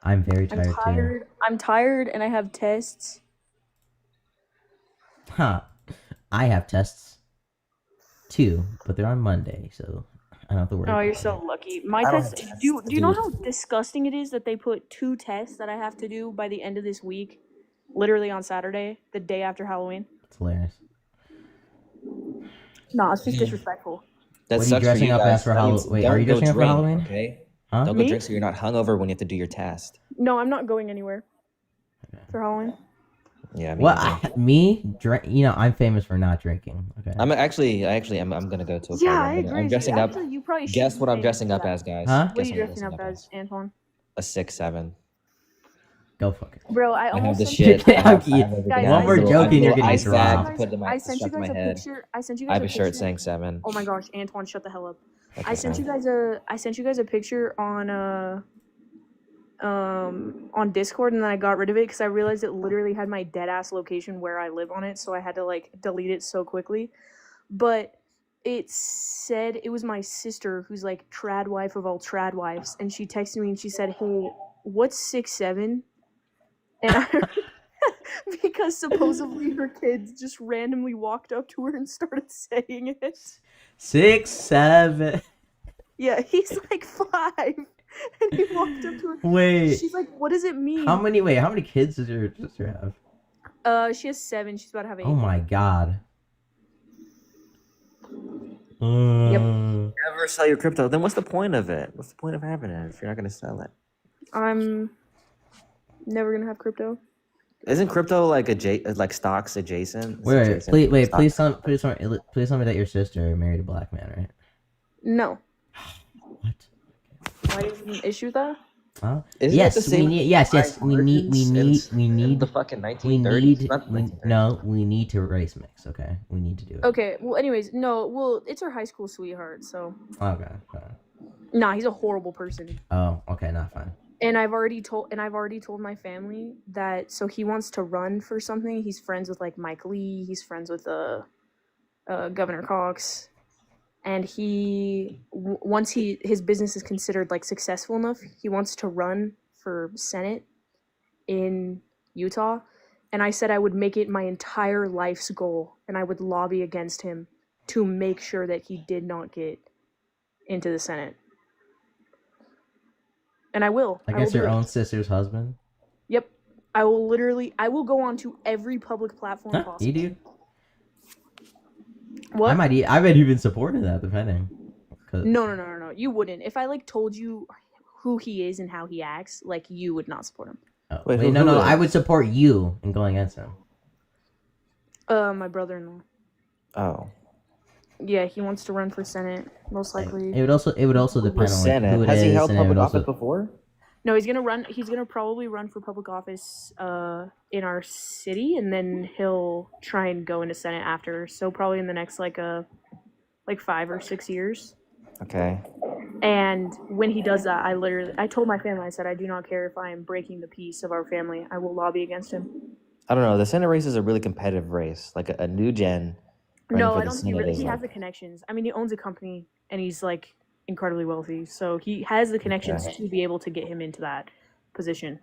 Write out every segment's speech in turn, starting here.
I'm very I'm tired too. tired. I'm tired, and I have tests. Huh. I have tests too, but they're on Monday, so I don't have to worry Oh, you're about so that. lucky. My I don't test. have tests Do to Do you know do. how disgusting it is that they put 2 tests that I have to do by the end of this week, literally on Saturday, the day after Halloween? It's hilarious. No, it's just disrespectful. That What are you sucks for dressing you up as guys. for That means Halloween? Wait, are you don't go dressing up for drink, Halloween? okay? Huh? Don't go drink Me? so you're not hungover when you have to do your test. No, I'm not going anywhere for Halloween. Yeah, me Well, neither. I'm famous for not drinking. Okay. I'm gonna go to a Yeah, party. I agree I'm with you. dressing up. Actually, you probably should Guess be what I'm famous dressing for up that. as, guys? Huh? What are Guess you what I'm dressing dressing up up as, as? Antoine? A 6'7". Go fuck it. Bro, I I have almost the sent you shit. I have guys. everything. Guys, I One have I a more sent little, you I have joke a and guys. you're little getting I ice sent you bag dropped. to guys. put in my I sent you stuff in guys my a head. picture. I sent you I guys have a a shirt picture. saying 7. Oh my gosh, Antoine, shut the hell up. Okay, I sent fine. you guys a picture on Discord, and then I got rid of it because I realized it literally had my dead ass location where I live on it, so I had to like delete it so quickly. But it said it was my sister, who's like trad wife of all trad wives, and she texted me and she said, "Hey, what's 6'7"?" And I because supposedly her kids just randomly walked up to her and started saying it. 6, 7. Yeah, he's like 5. And he walked up to her. Wait. She's like, "What does it mean?" How many kids does your sister have? She has 7. She's about to have 8. Oh my god. Yep. Never sell your crypto. Then what's the point of it? What's the point of having it if you're not gonna sell it? I'm never gonna have crypto. Isn't crypto like stocks adjacent? It's Wait, adjacent to please, stock. please tell me that your sister married a black man, right? No. What? Why do you have an issue with that? Huh? Isn't it the Yes, we same need. Yes, high yes, we need. We margins need. We in the need. fucking We 1930s? need. Not the We 1930s. no. We need to race mix. Okay, we need to do it. Okay, well, anyways, no, well, it's her high school sweetheart, so. Okay. Nah, he's a horrible person. Oh, okay, not fine. And I've already told my family that, so he wants to run for something. He's friends with like Mike Lee. He's friends with Governor Cox, and once his business is considered like successful enough, he wants to run for Senate in Utah. And I said I would make it my entire life's goal, and I would lobby against him to make sure that he did not get into the Senate. And I will. Against your own sister's husband? Yep. I will go on to every public platform possible. You do? What? I might even supported that, depending. No. You wouldn't. If I like told you who he is and how he acts, like you would not support him. Oh, wait, no. I would support you in going against him. My brother-in-law. Oh. Yeah, he wants to run for Senate, most likely. It would also depend on Senate. who it Has he is, held and it would public also- office before? No, he's gonna probably run for public office in our city, and then he'll try and go into Senate after. So probably in the next like 5 or 6 years. Okay. And when he does that, I told my family, I said, I do not care if I am breaking the peace of our family. I will lobby against him. I don't know. The Senate race is a really competitive race. Like a new gen. No, I don't think he has the connections. I mean, he owns a company, and he's like incredibly wealthy, so he has the connections to be able to get him into that position.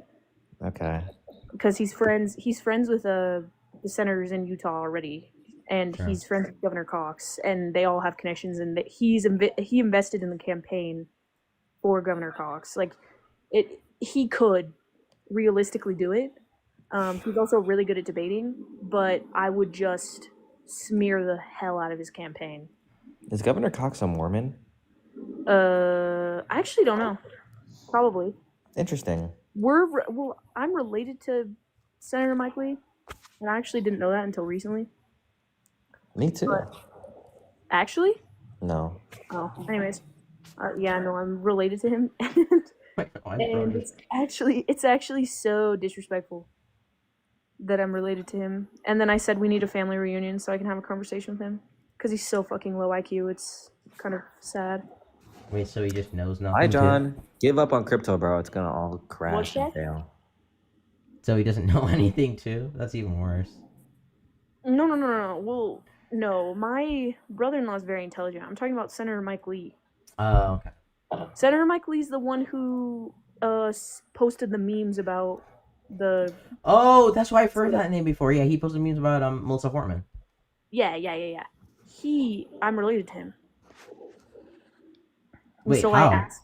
Okay. Because he's friends with the senators in Utah already, and he's friends with Governor Cox, and they all have connections, and he invested in the campaign for Governor Cox. Like, he could realistically do it. He's also really good at debating, but I would just smear the hell out of his campaign. Is Governor Cox a Mormon? I actually don't know. Probably. Interesting. I'm related to Senator Mike Lee, and I actually didn't know that until recently. Me too. But actually? No. Oh, anyways. Yeah, no, I'm related to him, and it's actually so disrespectful that I'm related to him. And then I said we need a family reunion so I can have a conversation with him, because he's so fucking low IQ. It's kind of sad. Wait, so he just knows nothing? Hi, John. Give up on crypto, bro. It's gonna all crash and that? fail. So he doesn't know anything too? That's even worse. No. Well, no. My brother-in-law is very intelligent. I'm talking about Senator Mike Lee. Oh, okay. Senator Mike Lee's the one who posted the memes about the Oh, that's why I've heard that name before. Yeah, he posted memes about Melissa Hortman. yeah. I'm related to him. Wait, So I how? asked.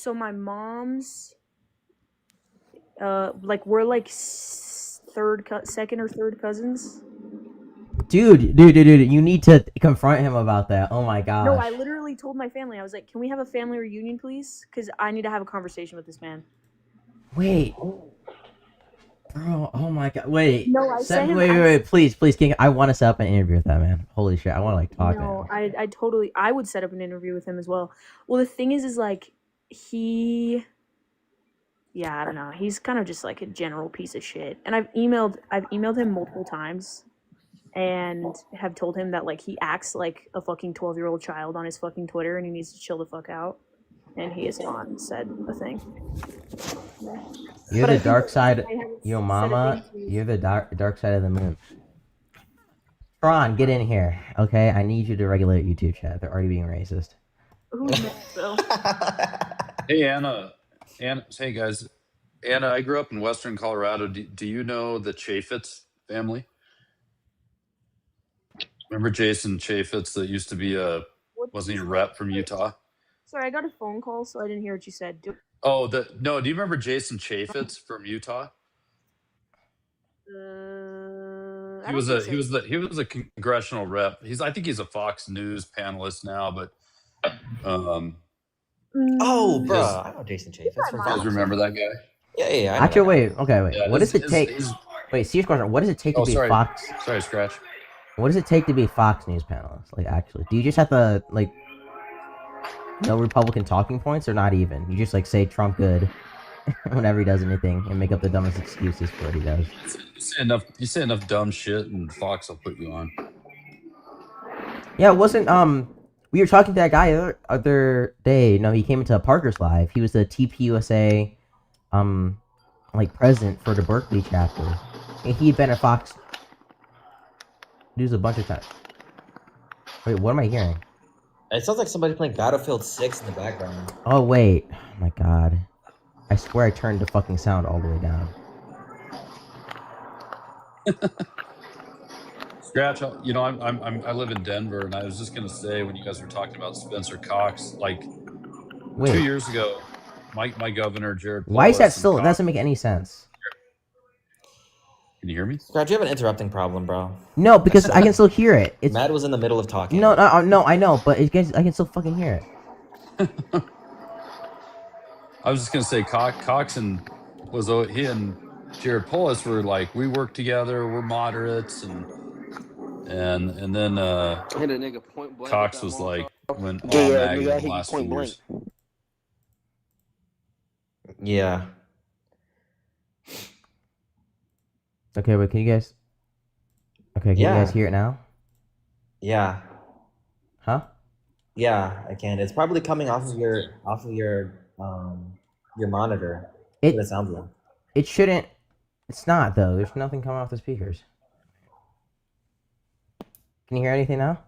So my mom's like we're like second or third cousins. Dude, you need to confront him about that. Oh my gosh. No, I literally told my family. I was like, "Can we have a family reunion, please? Because I need to have a conversation with this man." Wait. Bro, oh my god. Wait. No, I sent him. Wait. Please, King. I want to set up an interview with that man. Holy shit. I want to like talk No, to him. I would set up an interview with him as well. Well, the thing is like yeah, I don't know. He's kind of just like a general piece of shit. And I've emailed him multiple times and have told him that like he acts like a fucking 12-year-old child on his fucking Twitter and he needs to chill the fuck out. And he has not said a thing. You're But I the think dark side. I haven't Yo, said a mama. thing to- You're the dark side of the moon. Tron, get in here. Okay, I need you to regulate YouTube chat. They're already being racist. Who's next, Bill? Hey, Anna. Hey, guys. Anna, I grew up in Western Colorado. Do you know the Chaffetz family? Remember Jason Chaffetz that used to be wasn't he a rep from Utah? Sorry, I got a phone call, so I didn't hear what you said. Oh, no. Do you remember Jason Chaffetz from Utah? I He was don't think so. he was a congressional rep. I think he's a Fox News panelist now, but Oh, Mm, bro, Yes. I know Jason Chaffetz from you guys Fox. remember that guy? Yeah, I know Actually, that guy. wait. Yeah, What does it take? his- Wait, serious question. What does it take to Oh, be sorry. Fox? Sorry, Scratch. What does it take to be a Fox News panelist? Like, actually, do you just have to like no Republican talking points, or not even? You just like say Trump good whenever he does anything, and make up the dumbest excuses for what he does. You say enough dumb shit, and Fox will put you on. Yeah, it wasn't. We were talking to that guy the other day. No, he came into Parker's Live. He was the TPUSA, like president for the Berkeley chapter, and he had been at Fox News a bunch of times. Wait, what am I hearing? It sounds like somebody playing Battlefield 6 in the background. Oh wait, oh my god! I swear I turned the fucking sound all the way down. Scratch, I live in Denver, and I was just gonna say when you guys were talking about Spencer Cox, like 2 Wait, years ago, my governor Jared. why is that Polis and still? It Cox- doesn't make any sense. Can you hear me? Scratch, you have an interrupting problem, bro. No, because I can still hear it. It's Matt was in the middle of talking. no, I know, but I can still fucking hear it. I was just gonna say Cox and he and Jared Polis were like, we work together, we're moderates, and then Hit a nigga point blank. Cox with was that like Molotov. went all Yeah, mag nigga, in I the hit you last 2 point years. Yeah. Okay, wait, can you guys? Okay, can you guys hear it now? Yeah. Huh? Yeah, I can. It's probably coming off of your monitor. It- That's what it sounds like. It shouldn't. It's not though. There's nothing coming off the speakers. Can you hear anything now?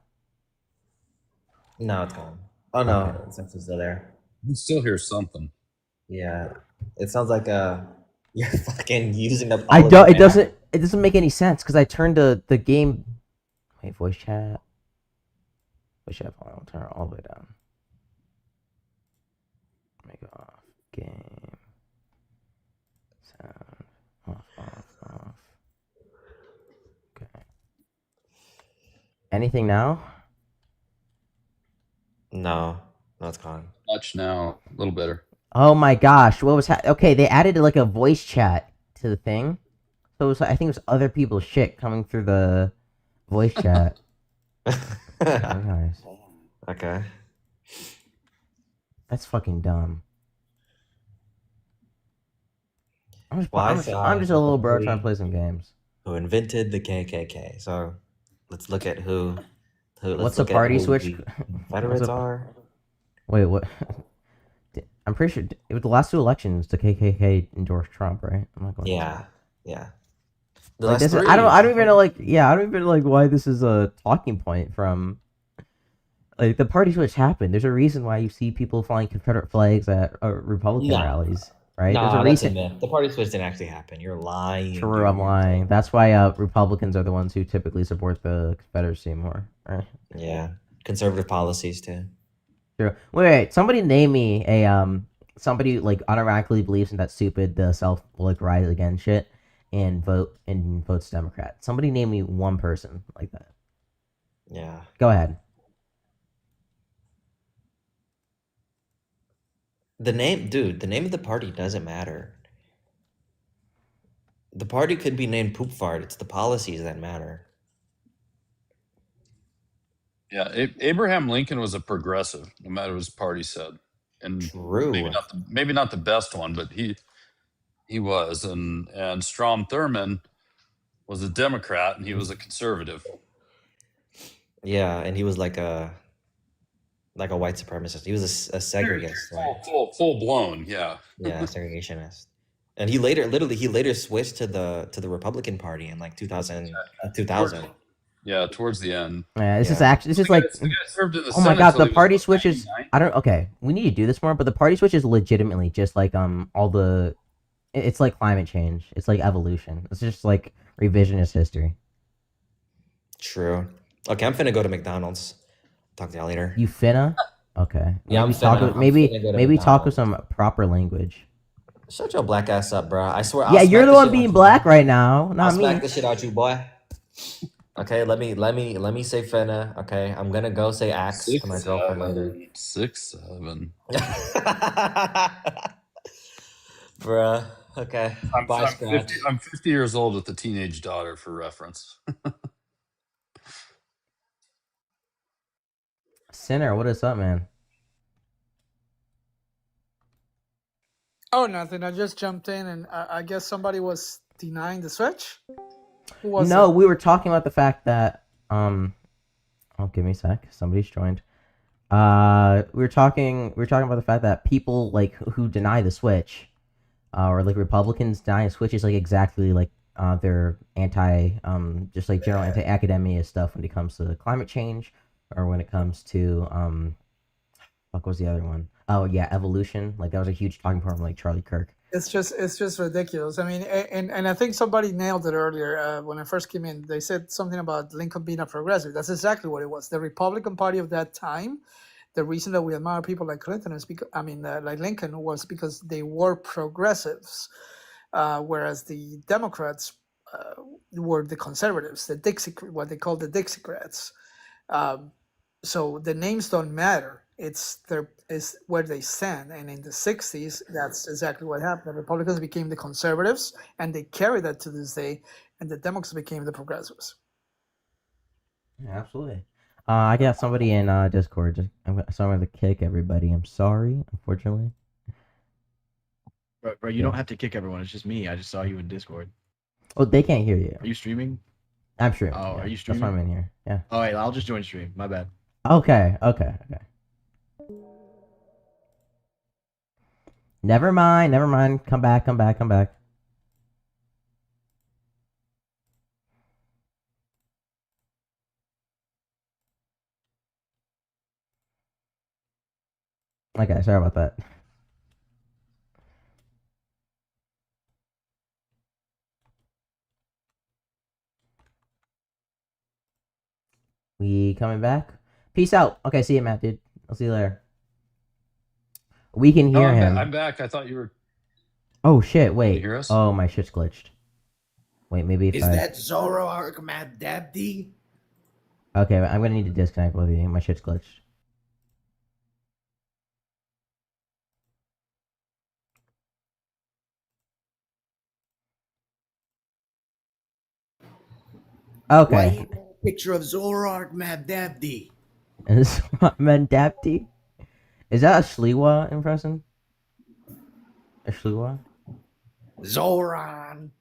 No, it's gone. Oh no, Okay. it's actually still there. You still hear something. Yeah. It sounds like you're fucking using up all I of don't. your It doesn't. It doesn't make any sense because I turned the game. Wait, voice chat. Voice chat. I'll turn it all the way down. Make it off. Game. Sound. Off. Okay. Anything now? No, it's gone. Much now, a little better. Oh my gosh! What was okay? They added like a voice chat to the thing, so it was, I think it was other people's shit coming through the voice chat. Very nice. Okay. That's fucking dumb. I'm just, Well, I I'm just, saw I'm just a little bro somebody- trying to play some games. Who invented the KKK? So let's look at who. What's the party switch? Confederates a- are. Wait, what? I'm pretty sure it was the last 2 elections. The KKK endorsed Trump, right? I'm not going. Yeah. The Like, last I don't three. even know. Like, yeah, I don't even know like why this is a talking point from Like the party switch happened. There's a reason why you see people flying Confederate flags at Republican No. rallies, right? There's Nah, a that's a reason. myth. The party switch didn't actually happen. You're lying. True, dude. I'm lying. That's why Republicans are the ones who typically support the Confederacy more. Right? Yeah, conservative policies too. True. Wait, somebody name me a somebody like unironically believes in that stupid self like rise again shit and votes Democrat. Somebody name me one person like that. Yeah. Go ahead. The name of the party doesn't matter. The party could be named Poop Fart. It's the policies that matter. Yeah, Abraham Lincoln was a progressive, no matter what his party said, and True. maybe not the best one, but he was, and Strom Thurmond was a Democrat, and he was a conservative. Yeah, and he was like a white supremacist. He was a segregationist. Right? Full blown, yeah. Yeah, segregationist. And he later switched to the Republican Party in like 2000. Yeah, towards the end. Yeah, this is Yeah. actually like. The guy served in the Oh my Senate god, till the he was, party what, switch is. 99? I don't. Okay, we need to do this more, but the party switch is legitimately just like all the. It's like climate change. It's like evolution. It's just like revisionist history. True. Okay, I'm finna go to McDonald's. Talk to y'all later. You finna? Okay. Yeah, maybe I'm talk. finna- I'm Maybe finna go to maybe talk with McDonald's. some proper language. Shut your black ass up, bro. I swear. Yeah, I'll you're smack the the one shit being out you. black right now, I'll not smack me. the shit out you, boy. Okay, let me say finna. Okay, I'm gonna go say axe to my girlfriend later. 6'7". Bruh. Okay. Bye, Scratch. I'm 50 years old with a teenage daughter, for reference. Sinner, what is up, man? Oh, nothing. I just jumped in, and I guess somebody was denying the switch. Who was No, it? we were talking about the fact that oh, give me a sec. Somebody's joined. We were talking about the fact that people like who deny the switch, or like Republicans denying the switch is like exactly like their anti just like general anti academia stuff when it comes to climate change or when it comes to what was the other one? Oh yeah, evolution. Like that was a huge talking point from like Charlie Kirk. It's just ridiculous. I mean, and I think somebody nailed it earlier when I first came in. They said something about Lincoln being a progressive. That's exactly what it was. The Republican Party of that time. The reason that we admire people like Clinton is because like Lincoln was because they were progressives, whereas the Democrats were the conservatives, what they call the Dixiecrats. So the names don't matter. It's where they stand. And in the 60s, that's exactly what happened. The Republicans became the conservatives, and they carry that to this day, and the Democrats became the progressives. Yeah, absolutely. I got somebody in Discord. I'm going to kick everybody. I'm sorry, unfortunately. Bro, you don't have to kick everyone. It's just me. I just saw you in Discord. Oh, they can't hear you. Are you streaming? I'm sure. Oh, yeah. are you That's why streaming? I'm in here. Yeah. All right, I'll just join stream. My bad. Okay. Never mind. Come back. Okay, sorry about that. We coming back? Peace out. Okay, see you, Matt, dude. I'll see you later. We can hear him. I'm back. I thought you were. Oh shit! Wait. you hear us? Oh, my shit's glitched. Wait, maybe if Is I. that Zoroark Dabdi? Okay, I'm gonna need to disconnect with you. My shit's glitched. Why Okay. you got a picture of Zoroark Dabdi? Is Mendapti? Is that a Shliwa impression? A Shliwa? Zoran.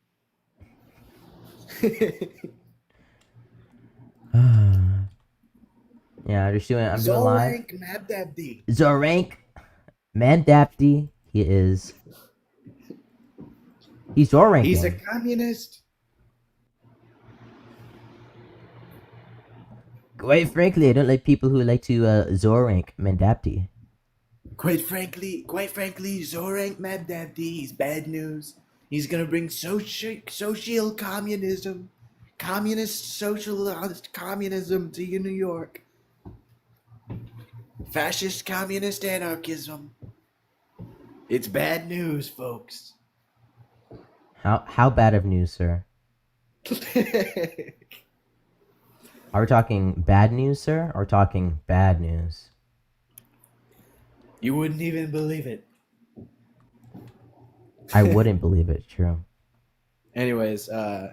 Yeah, I'm doing live. Zorank Dabdi. Zorank Mandapti. He's Zoranking. He's a communist. Quite frankly, I don't like people who like to Zorank Mendapti. Quite frankly, Zorank Mabdabdi is bad news. He's gonna bring social communism, communist socialist communism to New York. Fascist communist anarchism. It's bad news, folks. How bad of news, sir? Are we talking bad news, sir, or talking bad news? You wouldn't even believe it. I wouldn't believe it. True. Anyways, does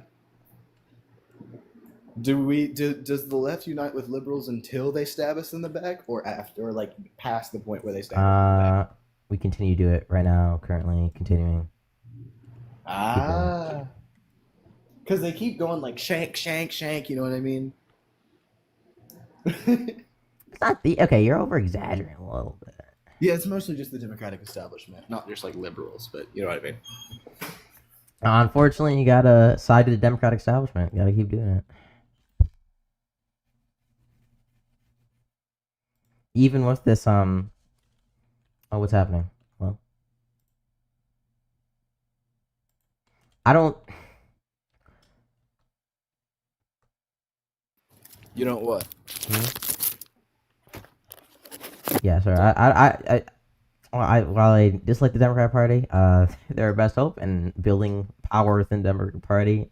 the left unite with liberals until they stab us in the back, or after, or like past the point where they stab us in the back? We continue to do it right now. Currently continuing. Because they keep going like shank, shank, shank. You know what I mean? It's not the okay. You're over exaggerating a little bit. Yeah, it's mostly just the Democratic establishment, not just like liberals, but you know what I mean. Unfortunately, you gotta side to the Democratic establishment. You gotta keep doing it. Even with this, oh, what's happening? Well, I don't. You know what? Yeah, sorry. While I dislike the Democrat Party, their best hope and building power within the Democratic Party,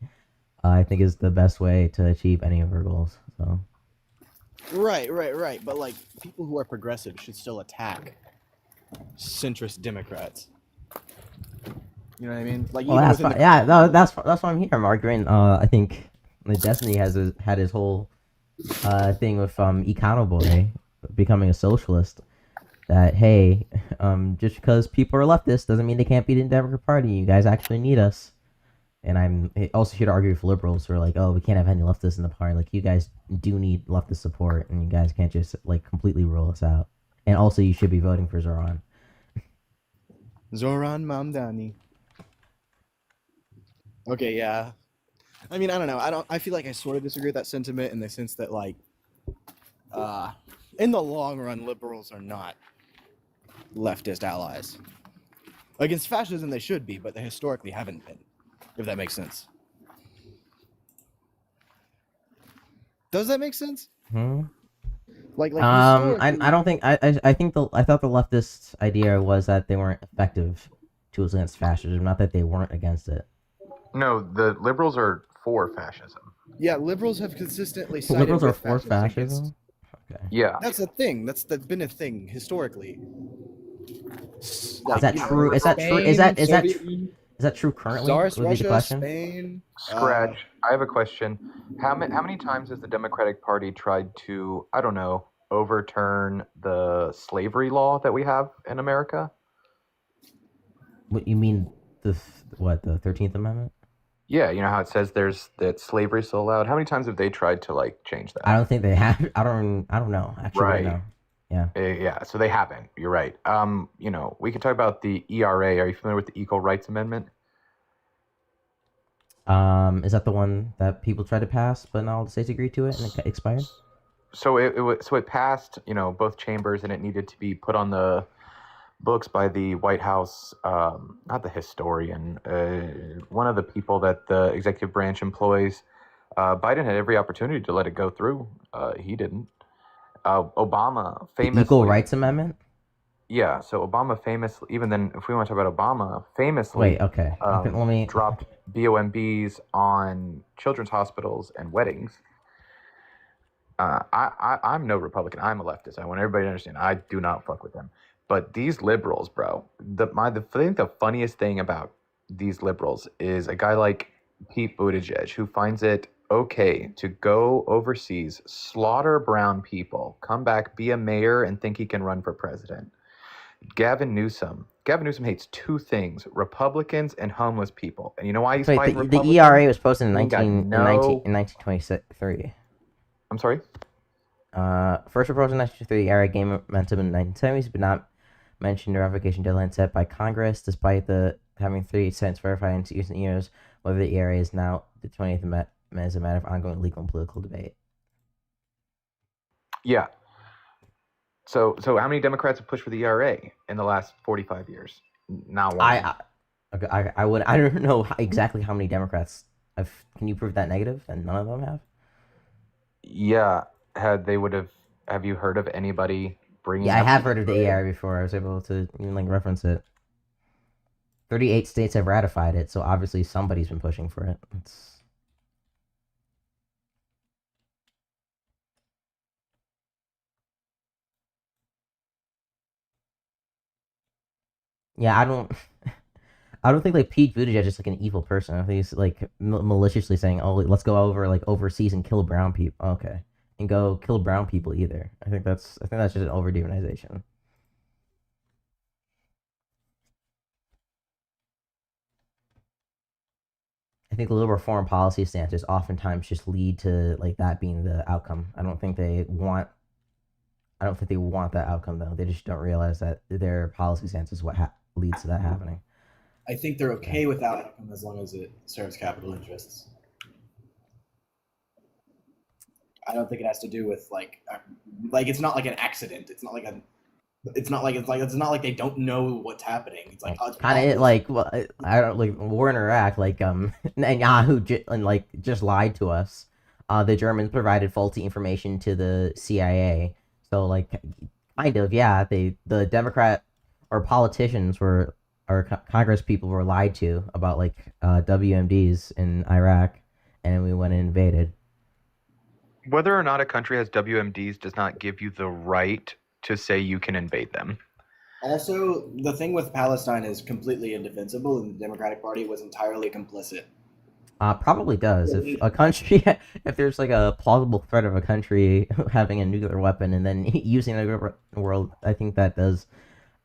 I think is the best way to achieve any of our goals. So. Right. But like, people who are progressive should still attack centrist Democrats. You know what I mean? Like, Well, that's fine. Yeah, no, that's why I'm here. I'm arguing. I think Destiny had his whole thing with Econo Boy becoming a socialist. That hey, just because people are leftist doesn't mean they can't be in the Democratic Party. You guys actually need us. And I'm also here to argue for liberals who are like, oh, we can't have any leftists in the party. Like, you guys do need leftist support, and you guys can't just like completely rule us out. And also, you should be voting for Zoran. Zoran Mamdani. Okay, yeah. I mean, I don't know. I feel like I sort of disagree with that sentiment in the sense that, like, in the long run, liberals are not leftist allies. Against fascism, they should be, but they historically haven't been. If that makes sense. Does that make sense? Like I don't think I thought the leftist idea was that they weren't effective tools against fascism, not that they weren't against it. No, the liberals are for fascism. Yeah, liberals have consistently sided Liberals are with for fascists fascism. Okay. Yeah. That's a thing. That's been a thing historically. Is that true? Is that true? Is that true currently? Tsarist Would be the Russia, question. Spain. Scratch. I have a question. How many times has the Democratic Party tried to, I don't know, overturn the slavery law that we have in America? What you mean the 13th Amendment? Yeah, you know how it says that slavery is still allowed. How many times have they tried to like change that? I don't think they have. I don't know. Actually, I don't know. Yeah. Yeah, so they haven't. You're right. You know, we could talk about the ERA. Are you familiar with the Equal Rights Amendment? Is that the one that people tried to pass, but not all the states agreed to it and it expired? So it passed, you know, both chambers, and it needed to be put on the books by the White House, not the historian, one of the people that the executive branch employs. Biden had every opportunity to let it go through. He didn't. Obama famously... The Equal Rights Amendment? Yeah, so Obama famously, even then, if we want to talk about Obama, famously... Wait, okay. Let me... dropped BOMBs on children's hospitals and weddings. I'm no Republican. I'm a leftist. I want everybody to understand. I do not fuck with them. But these liberals, bro, I think the funniest thing about these liberals is a guy like Pete Buttigieg, who finds it okay to go overseas, slaughter brown people, come back, be a mayor, and think he can run for president. Gavin Newsom hates two things: Republicans and homeless people. And you know why he's fighting Republicans? The ERA was posted in 1923. I'm sorry? First proposed in 1923, the ERA gained momentum in the 1970s, but not mentioned the revocation deadline set by Congress, despite having 3 cents verified in recent years. Whether the ERA is now the 20th amendment is a matter of ongoing legal and political debate. Yeah. So how many Democrats have pushed for the ERA in the last 45 years? Not one. I would. I don't know exactly how many Democrats. Can you prove that negative? And none of them have. Yeah. Have you heard of anybody bringing? Yeah, I up have the heard of the ERA before. I was able to even like reference it. 38 states have ratified it, so obviously somebody's been pushing for it. Yeah, I don't. I don't think like Pete Buttigieg is like an evil person. I think he's like maliciously saying, "Oh, let's go over like overseas and kill brown people." Okay, and go kill brown people either. I think that's just an over demonization. I think the liberal foreign policy stances oftentimes just lead to like that being the outcome. I don't think they want that outcome though. They just don't realize that their policy stance is what leads to that happening. I think they're okay with that outcome as long as it serves capital interests. I don't think it has to do with like it's not like an accident. It's not like they don't know what's happening. It's like kind of like, well, I don't like war in Iraq. Like Netanyahu just lied to us. The Germans provided faulty information to the CIA. So like, kind of, yeah. The Democrat or politicians or Congress people were lied to about like WMDs in Iraq, and we went and invaded. Whether or not a country has WMDs does not give you the right to say you can invade them. Also, the thing with Palestine is completely indefensible, and the Democratic Party was entirely complicit. Probably does. If a country, if there's like a plausible threat of a country having a nuclear weapon and then using it in the world, I think that does.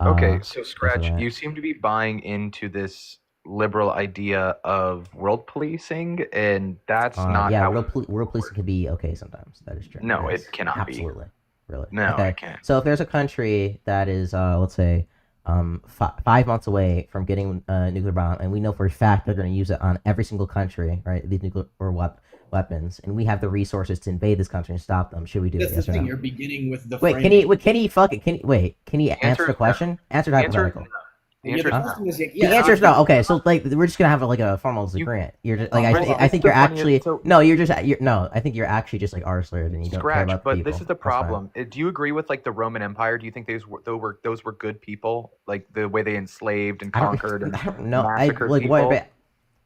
Okay, so Scratch, you seem to be buying into this liberal idea of world policing, and that's not yeah, how world policing can be okay sometimes. That is true. No, it cannot absolutely. Really? No, okay. it can't. So if there's a country that is, let's say, 5 months away from getting a nuclear bomb, and we know for a fact they're going to use it on every single country, right? These nuclear weapons, and we have the resources to invade this country and stop them. Should we do it? That's Yes the or thing. no? You're beginning with the. Wait, framing. can he answer the question? Answer the hypothetical. The answer The answer is no. Okay, so like we're just gonna have like a formal disagreement. You're just like I think you're actually no. I think you're actually just like R-slurred and you don't care about the but people. this is the problem. Do you agree with like the Roman Empire? Do you think those were good people? Like the way they enslaved and conquered and massacred people?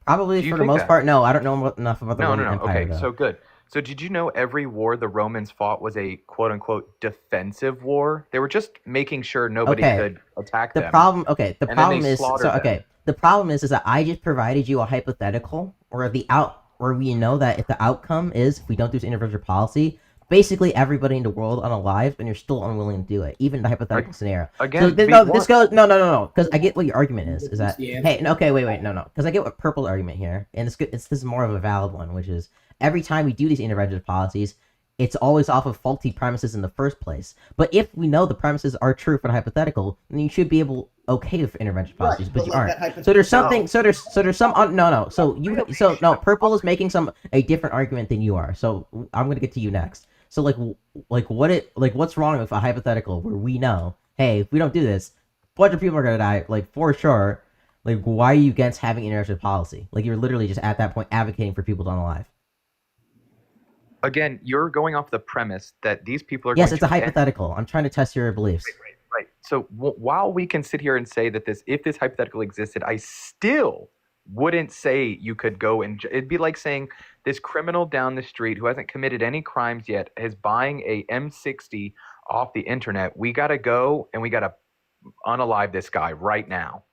Probably for the most part. No, I don't know enough about the Roman Empire. Okay, so good. So did you know every war the Romans fought was a quote-unquote defensive war? They were just making sure nobody could attack them. The problem is that I just provided you a hypothetical where we know that if the outcome is if we don't do this individual policy, basically everybody in the world unalive, and you're still unwilling to do it, even in the hypothetical scenario. Again, so because I get what your argument is that because I get what Purple's argument here, and this is more of a valid one, which is every time we do these interventionist policies, it's always off of faulty premises in the first place. But if we know the premises are true for the hypothetical, then you should be okay with intervention policies, but you aren't. So there's something. So there's some. Purple is making a different argument than you are. So I'm gonna get to you next. So what's wrong with a hypothetical where we know, hey, if we don't do this, a bunch of people are gonna die, like for sure. Like, why are you against having intervention policy? Like, you're literally just at that point advocating for people to unalive. Again, you're going off the premise that these people are. Yes, it's a hypothetical. I'm trying to test your beliefs. Right. So while we can sit here and say that if this hypothetical existed, I still wouldn't say you could go and it'd be like saying this criminal down the street who hasn't committed any crimes yet is buying a M60 off the internet. We got to go and we got to unalive this guy right now.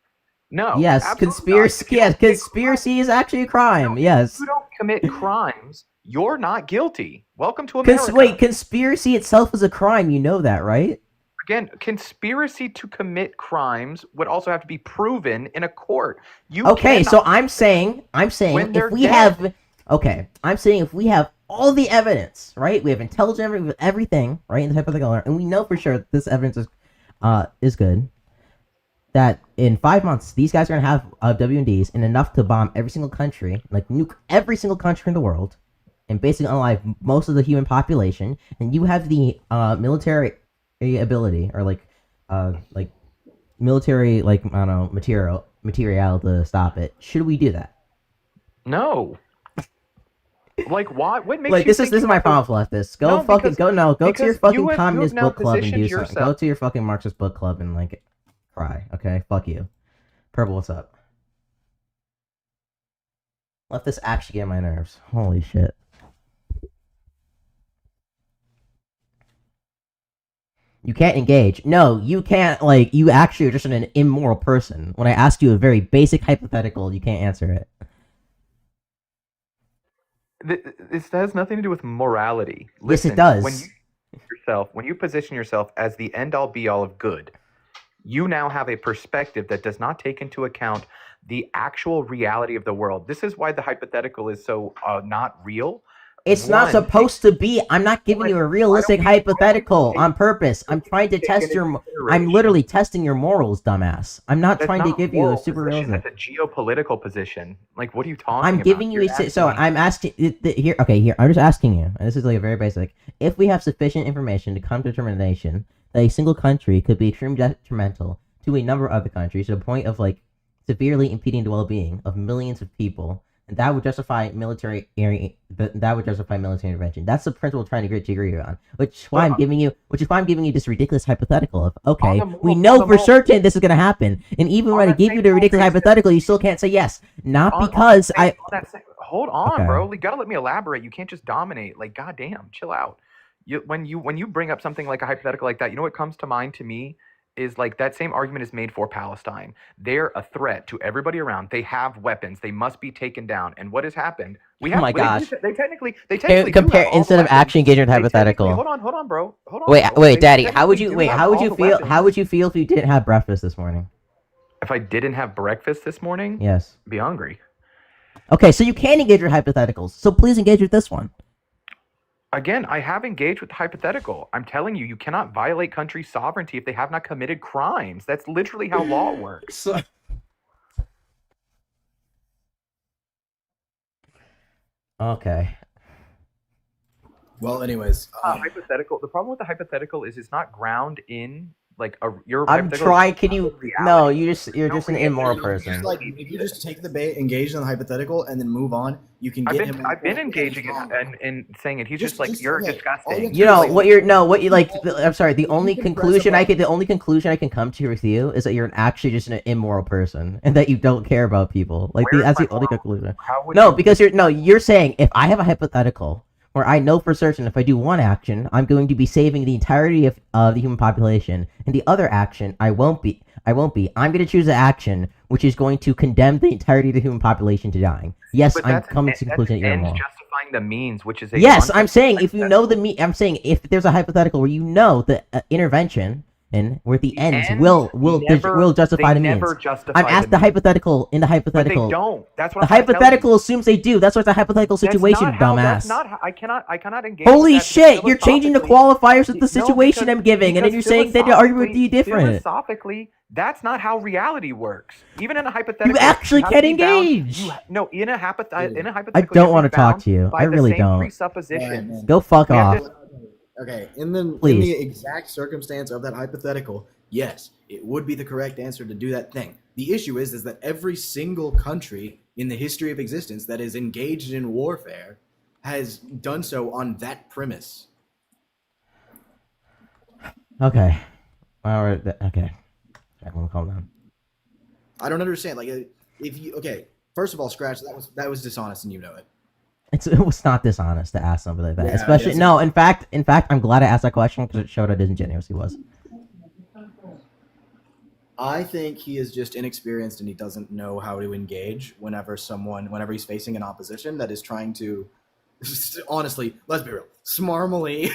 No. Yes, conspiracy. Yes, conspiracy is actually a crime. Yes. If you don't commit crimes, you're not guilty. Welcome to America. Wait, conspiracy itself is a crime. You know that, right? Again, conspiracy to commit crimes would also have to be proven in a court. So I'm saying if we have all the evidence, right? We have intelligent evidence with everything, right? In the hypothetical, and we know for sure that this evidence is good. That in 5 months, these guys are gonna have WMDs and enough to bomb every single country, like nuke every single country in the world, and basically unalive most of the human population, and you have the military ability or like military I don't know material to stop it. Should we do that? No. Like, why? What makes Like, you this think is you my have to- problem with this. Go No, fucking because- go to your because you fucking have communist now book club and do positioned something. Go yourself- to your fucking Marxist book club and like cry. Okay, fuck you. Purple, what's up? Let this actually get on my nerves. Holy shit. You can't engage. No, you can't. Like, you actually are just an immoral person. When I ask you a very basic hypothetical, you can't answer it. This has nothing to do with morality. Yes, it Listen, does. When you position yourself as the end all be all of good, you now have a perspective that does not take into account the actual reality of the world. This is why the hypothetical is so not real. It's not One, supposed to be. I'm not giving you a realistic hypothetical on purpose. I'm trying to test your. I'm literally testing your morals, dumbass. I'm not That's trying to not give you a moral super position, realistic. That's a geopolitical position. Like, what are you talking I'm about? giving you You're a asking so me- I'm asking here. Okay, here I'm just asking you. And this is like a very basic. If we have sufficient information to come to determination that a single country could be extremely detrimental to a number of other countries to the point of like severely impeding the well-being of millions of people, and that would justify military intervention. That's the principle we're trying to agree on. Which is why I'm giving you this ridiculous hypothetical of okay, we know for certain this is gonna happen, and even when I give you the ridiculous hypothetical, you still can't say yes. Not because I. Hold on, Okay. bro. You gotta let me elaborate. You can't just dominate. Like, goddamn, chill out. When you bring up something like a hypothetical like that, you know what comes to mind to me is like that same argument is made for Palestine. They're a threat to everybody around. They have weapons. They must be taken down. And what has happened? We Oh have. my gosh. They technically do have Compare all the instead of weapons. actually engaging in They hypothetical. technically- Hold on, bro. Hold on. Wait, bro. wait, They Daddy. How would technically you do have How would all you the feel? weapons. How would you feel if you didn't have breakfast this morning? If I didn't have breakfast this morning? Yes. Be hungry. Okay, so you can engage your hypotheticals. So please engage with this one. Again, I have engaged with the hypothetical. I'm telling you, you cannot violate country sovereignty if they have not committed crimes. That's literally how law works. So, Okay. Well, anyways, Hypothetical. The problem with the hypothetical is it's not ground in like your. I'm hypothetical trying. is Can you? reality. No, you're No, just an really, immoral no, person. just like if you just take the bait, engage in the hypothetical, and then move on, you can get him. I've been engaging in saying it. He's just like Just- you're okay, all disgusting. you You know like- what you're no what you like. I'm sorry. The only can press conclusion a I can come to with you is that you're actually just an immoral person and that you don't care about people. Like Where's that's my the only moral? conclusion. How would No, you- because you're saying if I have a hypothetical where I know for certain if I do one action, I'm going to be saving the entirety of the human population, and the other action I won't be. I'm going to choose an action which is going to condemn the entirety of the human population to dying. Yes, But I'm that's coming to the conclusion that you're ends immoral. justifying the means, which is a Yes, I'm saying if you know hypothetical. I'm saying if there's a hypothetical where you know the intervention and where the ends will justify the means. I'm asked the hypothetical in the But they hypothetical. don't. That's what The I'm trying to tell you. hypothetical assumes they do. That's what's a hypothetical situation, That's not how- dumbass. That's not how, I cannot engage. with Holy that shit! You're changing the philosophically. qualifiers of the No, situation because- I'm giving, and then you're because saying that to argue with you different. Philosophically, that's not how reality works. Even in a hypothetical, You actually have can to be bound- engage. No, in a hypothetical, I don't want to talk to you. by I the really same don't. presuppositions. Go fuck We have off. to- Okay, in the Please. exact circumstance of that hypothetical, yes, it would be the correct answer to do that thing. The issue is that every single country in the history of existence that is engaged in warfare has done so on that premise. Okay. All right. Okay. I'm gonna calm down. I don't understand. Like, if you first of all, scratch that was dishonest, and you know it. It was not dishonest to ask something like that. Yeah, Especially yes, no. In fact, I'm glad I asked that question because it showed how disingenuous he was. I think he is just inexperienced and he doesn't know how to engage whenever he's facing an opposition that is trying to, honestly, let's be real, smarmily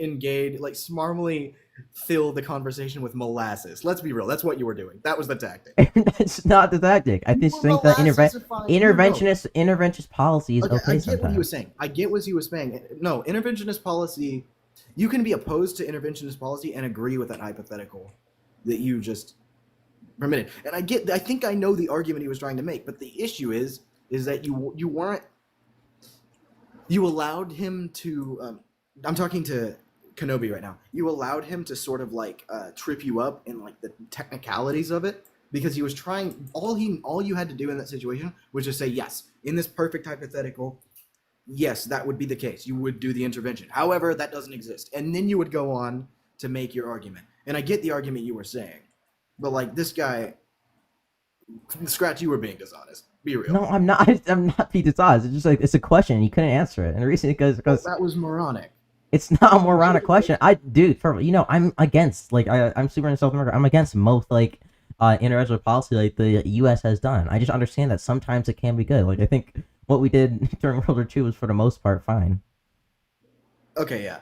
engage, like smarmily fill the conversation with molasses. Let's be real, that's what you were doing. That was the tactic. That's not the tactic. I just think that interventionist policy is Okay, okay I get what he was sometimes. saying. I get what he was saying. No, interventionist policy, you can be opposed to interventionist policy and agree with that hypothetical that you just permitted. And I think I know the argument he was trying to make, but the issue is that you weren't. You allowed him to. I'm talking to Kenobi right now. You allowed him to sort of like trip you up in like the technicalities of it because he was trying. All you had to do in that situation was just say yes. In this perfect hypothetical, yes, that would be the case. You would do the intervention. However, that doesn't exist, and then you would go on to make your argument. And I get the argument you were saying, but like this guy, Scratch, you were being dishonest. Be real. No, I'm not. I'm not being dishonest. It's just like it's a question. You couldn't answer it, and the reason because That was moronic. it's not a moronic question. Dude, I'm against I'm super in South America. I'm against most international policy like the U.S. has done. I just understand that sometimes it can be good. Like I think what we did during World War II was for the most part fine. Okay, yeah.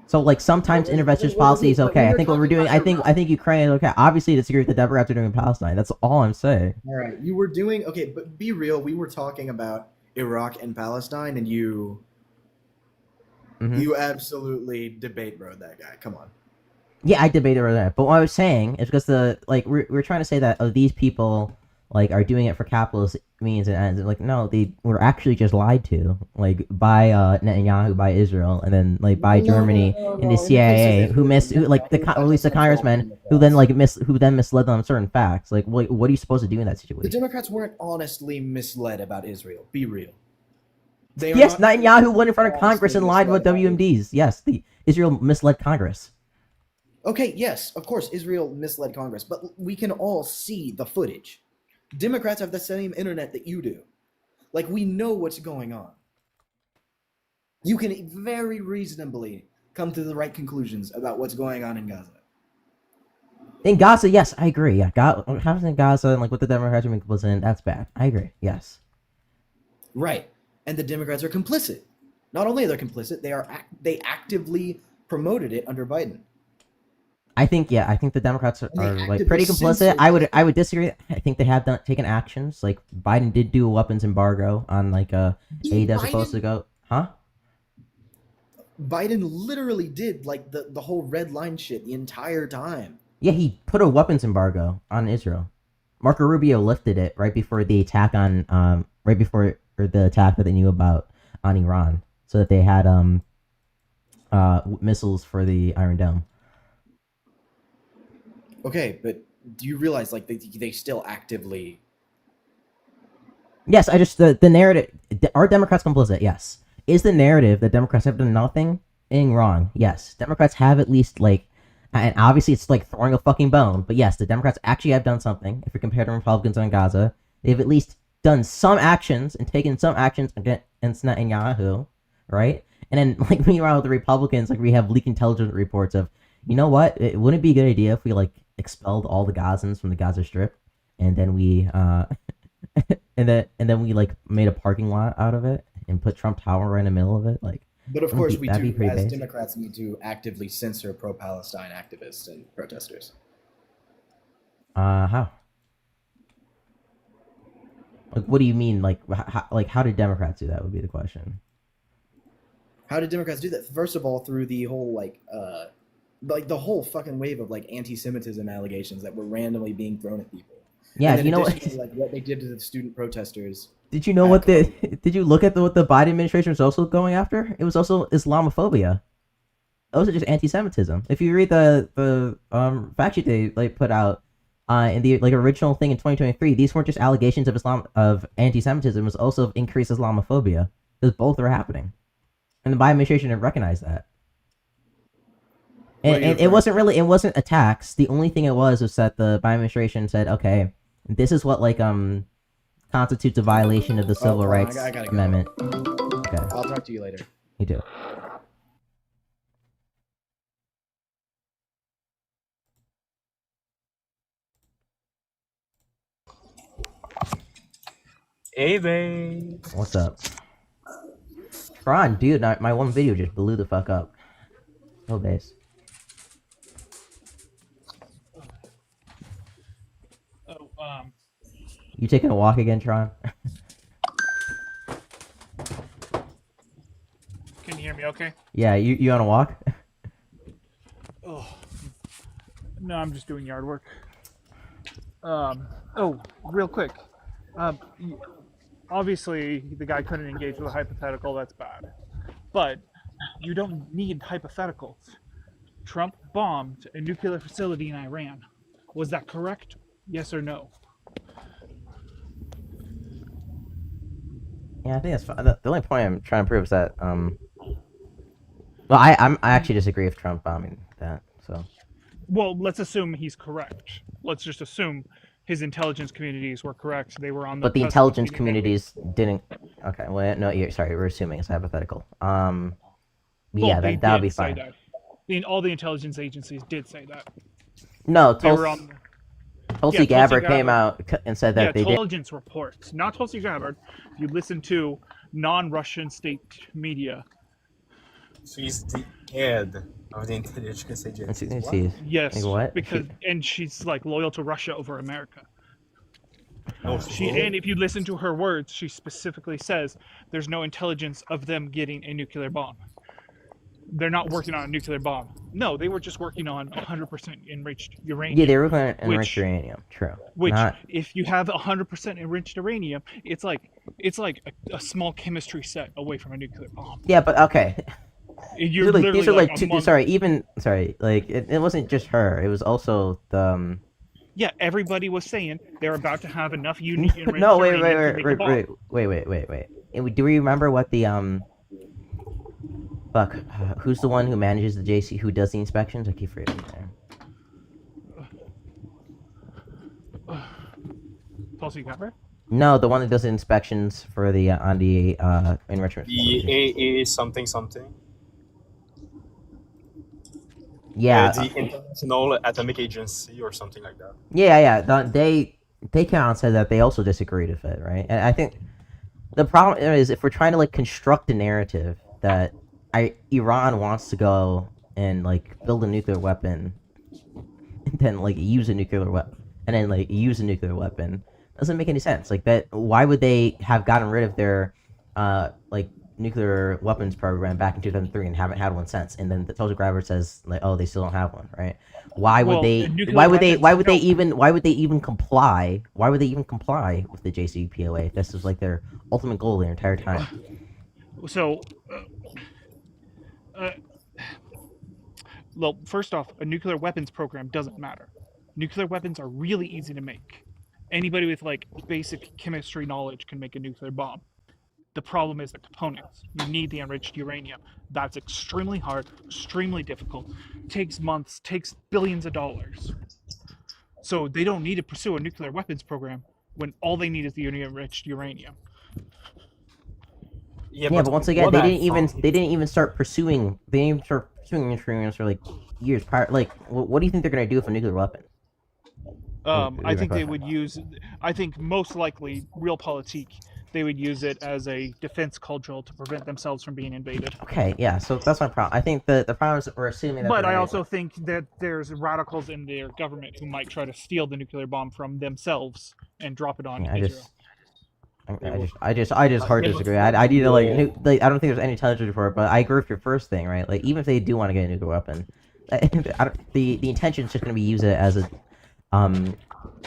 So like sometimes interventionist policy is okay. I think what we're doing. I think Ukraine is okay. Obviously, disagree with the Democrats are doing in Palestine. That's all I'm saying. All right, you were doing okay, but be real. We were talking about Iraq and Palestine, and you absolutely debate bro that guy. Come on. Yeah, I debated over that. But what I was saying is because we're trying to say that these people are doing it for capitalist means and ends. Like no, they were actually just lied to by Netanyahu, by Israel, and then by Germany and the CIA, who at least the congressman who then misled them on certain facts. Like what are you supposed to do in that The situation? Democrats weren't honestly misled about Israel. Be real. They are Yes, not Netanyahu went in front of Congress honestly and lied about misled about WMDs. Yes, the Israel misled Congress. Okay, yes, of course, Israel misled Congress, but we can all see the footage. Democrats have the same internet that you do. Like, we know what's going on. You can very reasonably come to the right conclusions about what's going on in Gaza. In Gaza, yes, I agree. Yeah, what happens in Gaza and what the Democrats are complicit, that's bad. I agree. Yes. Right. And the Democrats are complicit. Not only are they complicit, they actively promoted it under Biden. I think the Democrats are actively pretty complicit. censored I would disagree. I think they have taken actions. Like Biden did do a weapons embargo on aid that's supposed to go. Huh? Biden literally did the whole red line shit the entire time. Yeah, he put a weapons embargo on Israel. Marco Rubio lifted it right before the attack on the attack that they knew about on Iran, so that they had missiles for the Iron Dome. Okay, but do you realize they still actively? Yes, I just the narrative. Are Democrats complicit? Yes. Is the narrative that Democrats have done nothing wrong? Yes. Democrats have at least and obviously it's throwing a fucking bone, but yes, the Democrats actually have done something. If you compare to Republicans on Gaza, they've at least done some actions and taken some actions against Netanyahu, right? And then meanwhile, the Republicans we have leaked intelligence reports of, you know what? It wouldn't be a good idea if we expelled all the Gazans from the Gaza Strip, and then we and then we made a parking lot out of it and put Trump Tower right in the middle of it. But of course, we that'd be do, pretty as basic. Democrats, need to actively censor pro-Palestine activists and protesters. How? What do you mean? How did Democrats do that? Would be the question. How did Democrats do that? First of all, through the whole the whole fucking wave of anti-Semitism allegations that were randomly being thrown at people. Yeah, and you know what? What they did to the student protesters. Did you know what did you look at what the Biden administration was also going after? It was also Islamophobia. Those are just anti-Semitism. If you read the fact sheet they put out in the original thing in 2023, these weren't just allegations of anti-Semitism. It was also increased Islamophobia. Because both are happening, and the Biden administration didn't recognize that. And it wasn't attacks. The only thing it was that the Biden administration said, okay, this is what constitutes a violation of the Civil Rights Amendment. Okay. I'll talk to you later. You too. Hey, babe. What's up? Tron, dude, my one video just blew the fuck up. No base. Oh, You taking a walk again, Tron? can you hear me okay? Yeah, you on a walk? Oh. No, I'm just doing yard work. Oh, real quick. obviously the guy couldn't engage with a hypothetical. That's bad, but you don't need hypotheticals. Trump bombed a nuclear facility in Iran. Was that correct? Yes or no? Yeah, I think that's fine. The only point I'm trying to prove is that well, I actually disagree with Trump bombing that. So. Well, let's assume he's correct. Let's just assume his intelligence communities were correct. They were on the. But the cusp of intelligence beating communities didn't. Okay, well, no, sorry, we're assuming it's hypothetical. Well, Yeah, they that would be did say fine. that. All the intelligence agencies did say that. No, They were on. Tulsi Gabbard came out and said that they did. intelligence reports, not Tulsi Gabbard. If you listen to non-Russian state media, She's the head of the intelligence agency. Let's see. yes, Like what? because and she's like loyal to Russia over America. No, And if you listen to her words, she specifically says there's no intelligence of them getting a nuclear bomb. They're not working on a nuclear bomb. No, they were just working on 100% enriched uranium. Yeah, they were going to enrich which- uranium. True. Which, Not, if you have 100% enriched uranium, it's like a small chemistry set away from a nuclear bomb. yeah, but okay. You're These are like a two. month- Sorry, like it wasn't just her. It was also the. Yeah, everybody was saying they're about to have enough enriched No, wait. uranium to make a bomb. Do we remember what the Fuck, who's the one who manages the JC? Who does the inspections? I keep forgetting there. Tulsi Gabbard? No, the one that does the inspections for the on the enrichment. The facilities. AA something something. Yeah. The International Atomic Agency or something like that. Yeah. They came out and said that they also disagreed with it, right? And I think the problem is if we're trying to like construct a narrative that Iran wants to go and like build a nuclear weapon, and then like use a nuclear weapon, doesn't make any sense. Like that, why would they have gotten rid of their like nuclear weapons program back in 2003 and haven't had one since? And then the Tulsi Gabbard says like, oh, they still don't have one, right? Why would they? Why would they even comply? Why would they even comply with the JCPOA if this was like their ultimate goal their entire time? So, well, first off, a nuclear weapons program doesn't matter. Nuclear weapons are really easy to make. Anybody with like basic chemistry knowledge can make a nuclear bomb. The problem is the components. You need the enriched uranium. That's extremely hard, extremely difficult. Takes months, takes billions of dollars. So they don't need to pursue a nuclear weapons program when all they need is the enriched uranium. Yeah, but once again, they didn't even start pursuing. They didn't even start pursuing uranium for like years prior. Like, what do you think they're gonna do with a nuclear weapon? I think they would use. I think most likely, realpolitik, they would use it as a defense cudgel to prevent themselves from being invaded. Okay, yeah. So that's my problem. I think the problem is that we're assuming that. But I also think that there's radicals in their government who might try to steal the nuclear bomb from themselves and drop it on Israel. I just hard disagree. I need to like I don't think there's any intelligence for it, but I agree with your first thing, right? Like even if they do want to get a nuclear weapon, the intention is just going to be use it as a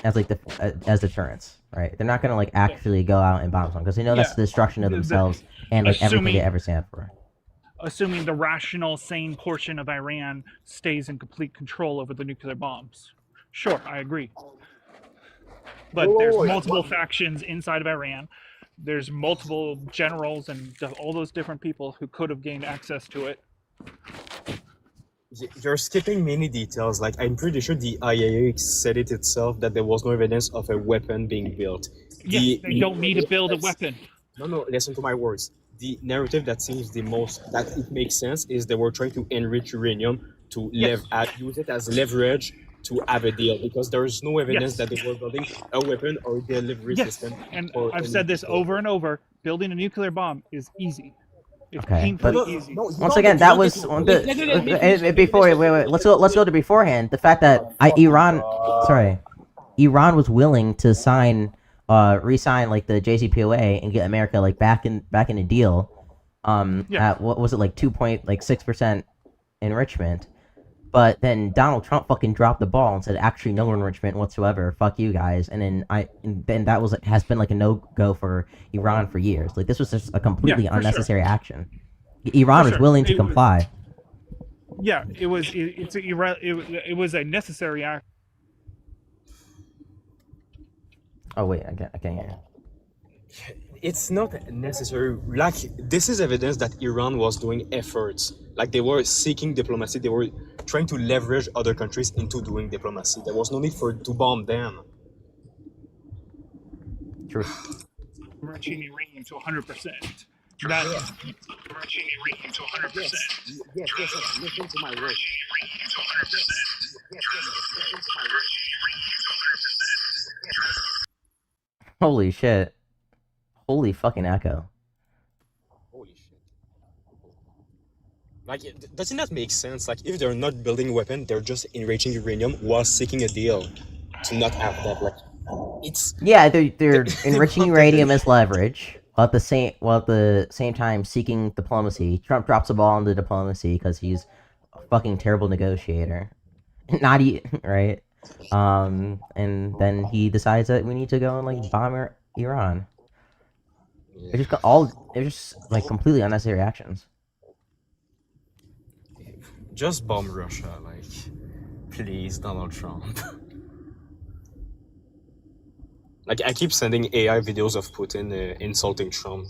as deterrence, right? They're not going to like actually go out and bomb someone because they know that's the destruction of themselves and like everything they ever stand for. Assuming the rational, sane portion of Iran stays in complete control over the nuclear bombs. Sure, I agree. But there's multiple factions inside of Iran. There's multiple generals and all those different people who could have gained access to it. You're skipping many details. Like, I'm pretty sure the IAEA said it itself that there was no evidence of a weapon being built. Yes, they don't need to build a weapon. No, listen to my words. The narrative that seems the most, that it makes sense, is they were trying to enrich uranium to use it as leverage to have a deal, because there is no evidence that they were building a weapon or delivery system. And I've said this over and over, building a nuclear bomb is easy. It's Okay, painfully but easy. once again, that was before. Wait. Let's go to beforehand. The fact that Iran was willing to re-sign like the JCPOA and get America like back in a deal. At what was it like 2.6% enrichment. But then Donald Trump fucking dropped the ball and said, actually, no enrichment whatsoever. Fuck you guys. And then that was has been like a no go for Iran for years. Like this was just a completely for sure. unnecessary action. Iran For was sure. willing to It was- comply. Yeah, it was a necessary act. Oh wait, I can't hear. It's not necessary. Like, this is evidence that Iran was doing efforts. Like, they were seeking diplomacy. They were trying to leverage other countries into doing diplomacy. There was no need to bomb them. True. Enriching uranium to 100%. That enriching uranium to 100%. Yes, listen to my words. Holy shit. Holy fucking echo. Holy shit. Like, doesn't that make sense? Like, if they're not building a weapon, they're just enriching uranium while seeking a deal to not have that. Like, it's... Yeah, they're enriching uranium as leverage, while at the same time seeking diplomacy. Trump drops the ball on the diplomacy because he's a fucking terrible negotiator. Right? And then he decides that we need to go and like bomb Iran. They're just like completely unnecessary actions. Just bomb Russia, like, please, Donald Trump. Like, I keep sending AI videos of Putin insulting Trump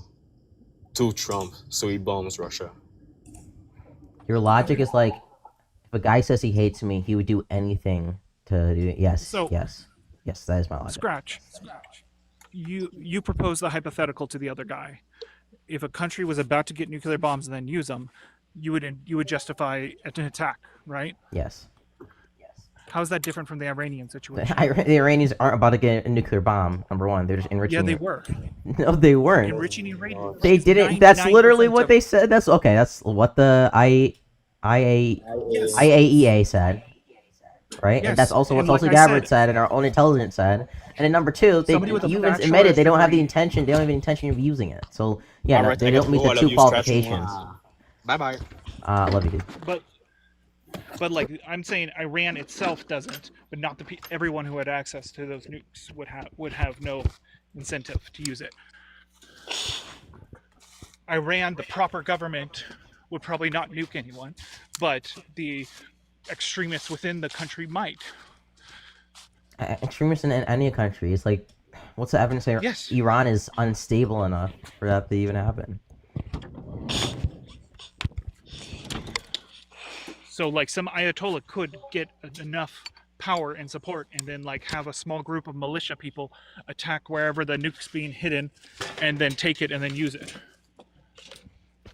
to Trump, so he bombs Russia. Your logic is like, if a guy says he hates me, he would do anything to do it. Yes, yes, that is my logic. Scratch. You propose the hypothetical to the other guy. If a country was about to get nuclear bombs and then use them, you would justify an attack, right? Yes. How is that different from the Iranian situation? The Iranians aren't about to get a nuclear bomb. Number one, they're just enriching. Yeah, they were. No, they weren't. Enriching uranium. They didn't. That's literally what they said. That's okay. That's what the IAEA said, right? Yes, And that's also what and like Tulsi I Gabbard said- said, and our own intelligence said. And then number two, they Somebody with a humans factual admitted they don't have the degree. intention. They don't have the intention of using it. So yeah, All no, right, they I don't gotta meet go. the I love two you, Scratch. qualifications. Bye-bye. Love you, dude. But like I'm saying, Iran itself doesn't, but not everyone who had access to those nukes would have no incentive to use it. Iran, the proper government, would probably not nuke anyone, but the extremists within the country might. Extremists in any country. It's like, what's the evidence that Yes. Iran is unstable enough for that to even happen? So like some Ayatollah could get enough power and support and then like have a small group of militia people attack wherever the nuke's being hidden and then take it and then use it.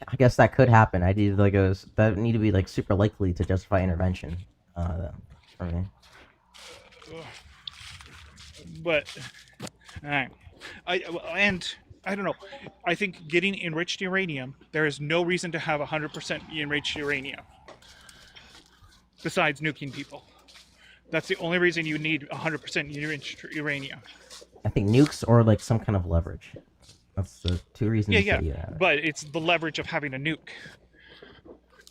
I guess that could happen. I need like that would need to be like super likely to justify intervention. For me. But alright. I don't know. I think getting enriched uranium, there is no reason to have 100% enriched uranium. Besides nuking people. That's the only reason you need 100% enriched uranium. I think nukes or like some kind of leverage. That's the two reasons. Yeah. That you have. But it's the leverage of having a nuke.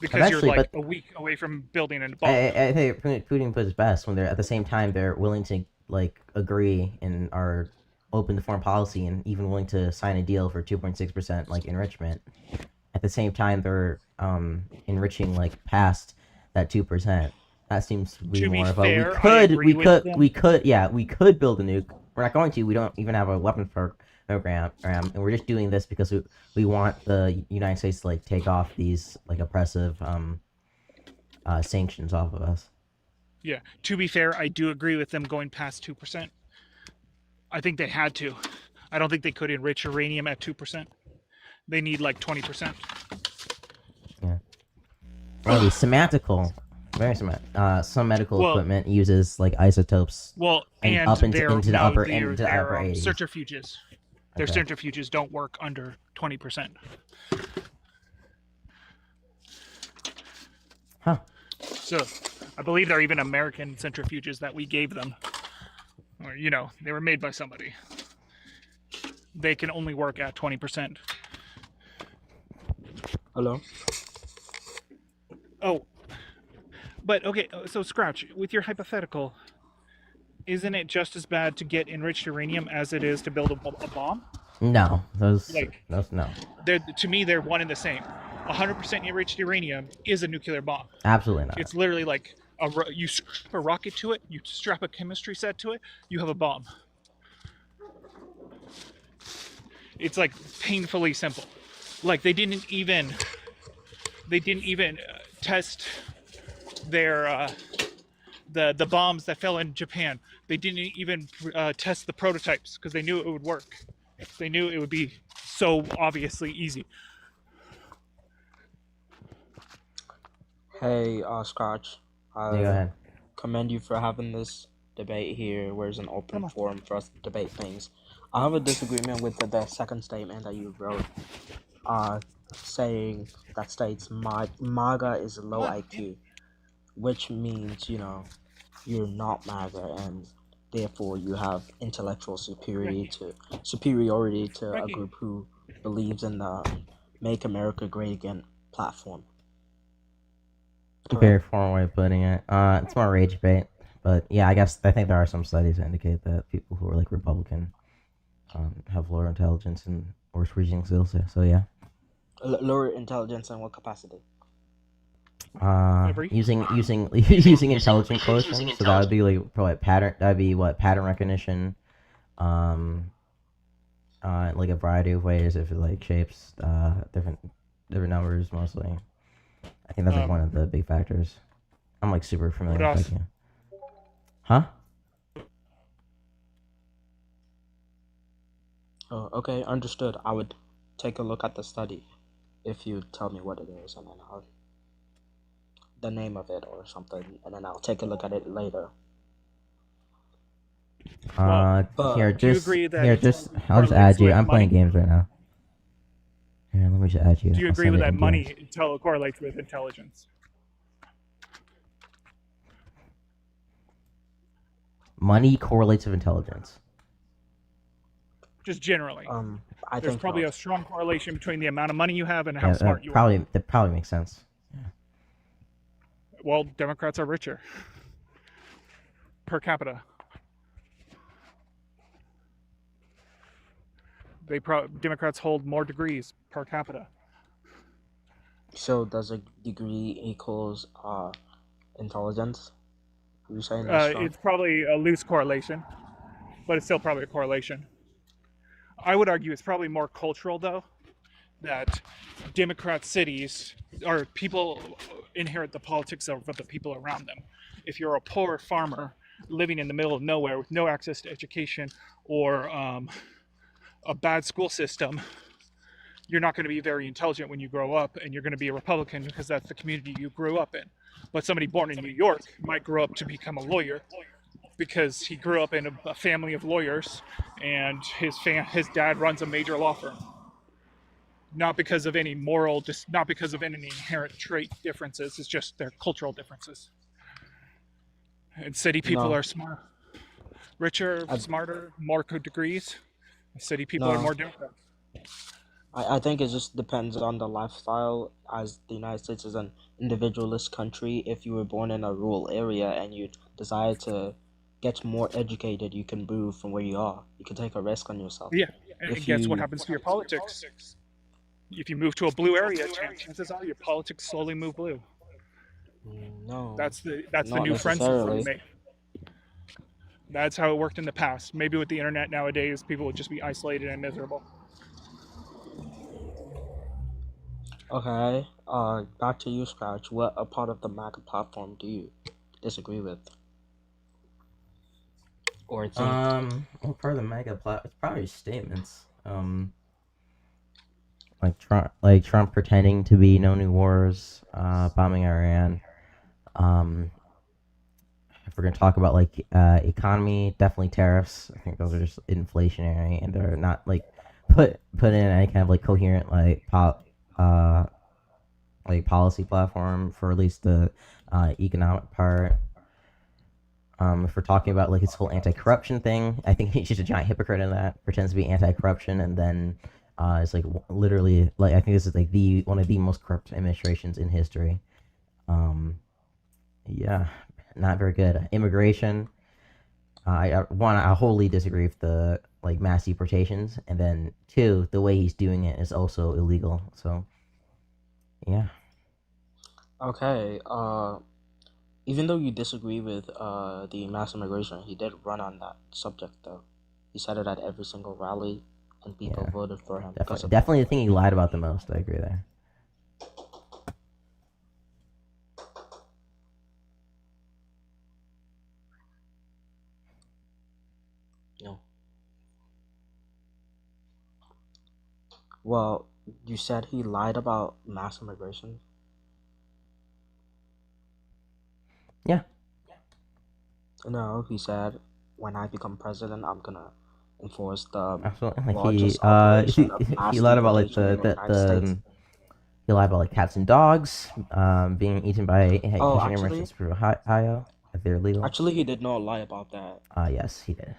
Because you're Eventually, like but- a week away from building a bomb. I think Putin puts his best when they're at the same time they're willing to like agree and are open to foreign policy and even willing to sign a deal for 2.6% like enrichment. At the same time they're enriching like past that 2%. That seems to be To be more of a fair, I agree with them. we could build a nuke. We're not going to. We don't even have a weapons program, and we're just doing this because we want the United States to like take off these like oppressive sanctions off of us. Yeah. To be fair, I do agree with them going past 2%. I think they had to. I don't think they could enrich uranium at 2%. They need like 20%. Really semantical. Very some medical Well- equipment uses like isotopes. Well, and and up into, their, into the no, upper their, into the their, upper 80s. centrifuges. Their Okay. centrifuges don't work under 20%. Huh. So, I believe they're even American centrifuges that we gave them. Or, they were made by somebody. They can only work at 20%. Hello? Oh, But okay, so Scratch, with your hypothetical, isn't it just as bad to get enriched uranium as it is to build a bomb? No, those no. To me, they're one and the same. 100% enriched uranium is a nuclear bomb. Absolutely not. It's literally like you strap a rocket to it, you strap a chemistry set to it, you have a bomb. It's like painfully simple. Like they didn't even test their the bombs that fell in Japan. They didn't even test the prototypes because they knew it would work. They knew it would be so obviously easy. Hey, Scratch. Yeah, go ahead. Commend you for having this debate here, where it's an open forum for us to debate things. I have a disagreement with the second statement that you wrote, saying that states MAGA is low IQ, which means, you know, you're not MAGA and therefore you have intellectual superiority to a group who believes in the Make America Great Again platform. Very formal way of putting it. It's more rage bait, but yeah, I think there are some studies that indicate that people who are like Republican have lower intelligence and worse reasoning skills. So yeah. Lower intelligence in what capacity? Using using intelligent quotient. So that would be like probably pattern. That'd be what pattern recognition. Like a variety of ways. If it like shapes different numbers mostly. I think that's like one of the big factors. I'm like super familiar with that. Huh? Oh, okay, understood. I would take a look at the study if you tell me what it is, and then the name of it or something, and then I'll take a look at it later. I'll just add you. I'm playing games right now. Here, let me just add you. Do you agree with that money correlates with intelligence? Money correlates with intelligence. Just generally. I There's think probably not. a strong correlation between the amount of money you have and how smart you are. That probably makes sense. Well, Democrats are richer per capita. Democrats hold more degrees per capita. So does a degree equals intelligence? Are you saying that's strong? It's probably a loose correlation, but it's still probably a correlation. I would argue it's probably more cultural, though, that Democrat cities, or people inherit the politics of the people around them. If you're a poor farmer living in the middle of nowhere with no access to education or a bad school system, you're not going to be very intelligent when you grow up, and you're going to be a Republican because that's the community you grew up in. But somebody born in New York might grow up to become a lawyer because he grew up in a family of lawyers, and his dad runs a major law firm. Not because of any not because of any inherent trait differences. It's just their cultural differences. And city people are smart, richer, smarter, more degrees. City people are more Democrat. I think it just depends on the lifestyle, as the United States is an individualist country. If you were born in a rural area and you desire to get more educated, you can move from where you are. You can take a risk on yourself. Yeah, and guess what happens to your politics? If you move to a blue area, chances are your politics slowly move blue. No. That's the new friend system we make. That's how it worked in the past. Maybe with the internet nowadays, people would just be isolated and miserable. Okay, back to you, Scratch. What a part of the MAGA platform do you disagree with? Or think? Well, part of the MAGA platform, it's probably statements. Like Trump pretending to be no new wars, bombing Iran. If we're gonna talk about like economy, definitely tariffs. I think those are just inflationary, and they're not like put in any kind of like coherent like policy platform for at least the economic part. If we're talking about like his whole anti-corruption thing, I think he's just a giant hypocrite in that. Pretends to be anti-corruption, and then it's like literally like I think this is like one of the most corrupt administrations in history. Yeah, not very good. Immigration. I wholly disagree with the like mass deportations, and then two, the way he's doing it is also illegal. So yeah, Okay. Even though you disagree with the mass immigration, he did run on that subject though. He said it at every single rally, and people yeah, voted for him because definitely, of that. definitely the thing he lied about the most. I agree there. No. Well, you said he lied about mass immigration. Yeah. No, he said, when I become president, I'm gonna enforce the Absolutely. Like largest operation of he mass lied about like deportation in the United States. he lied about like cats and dogs being eaten by Oh, catching merchants through Ohio if they're legal. actually, he did not lie about that. Yes, he did.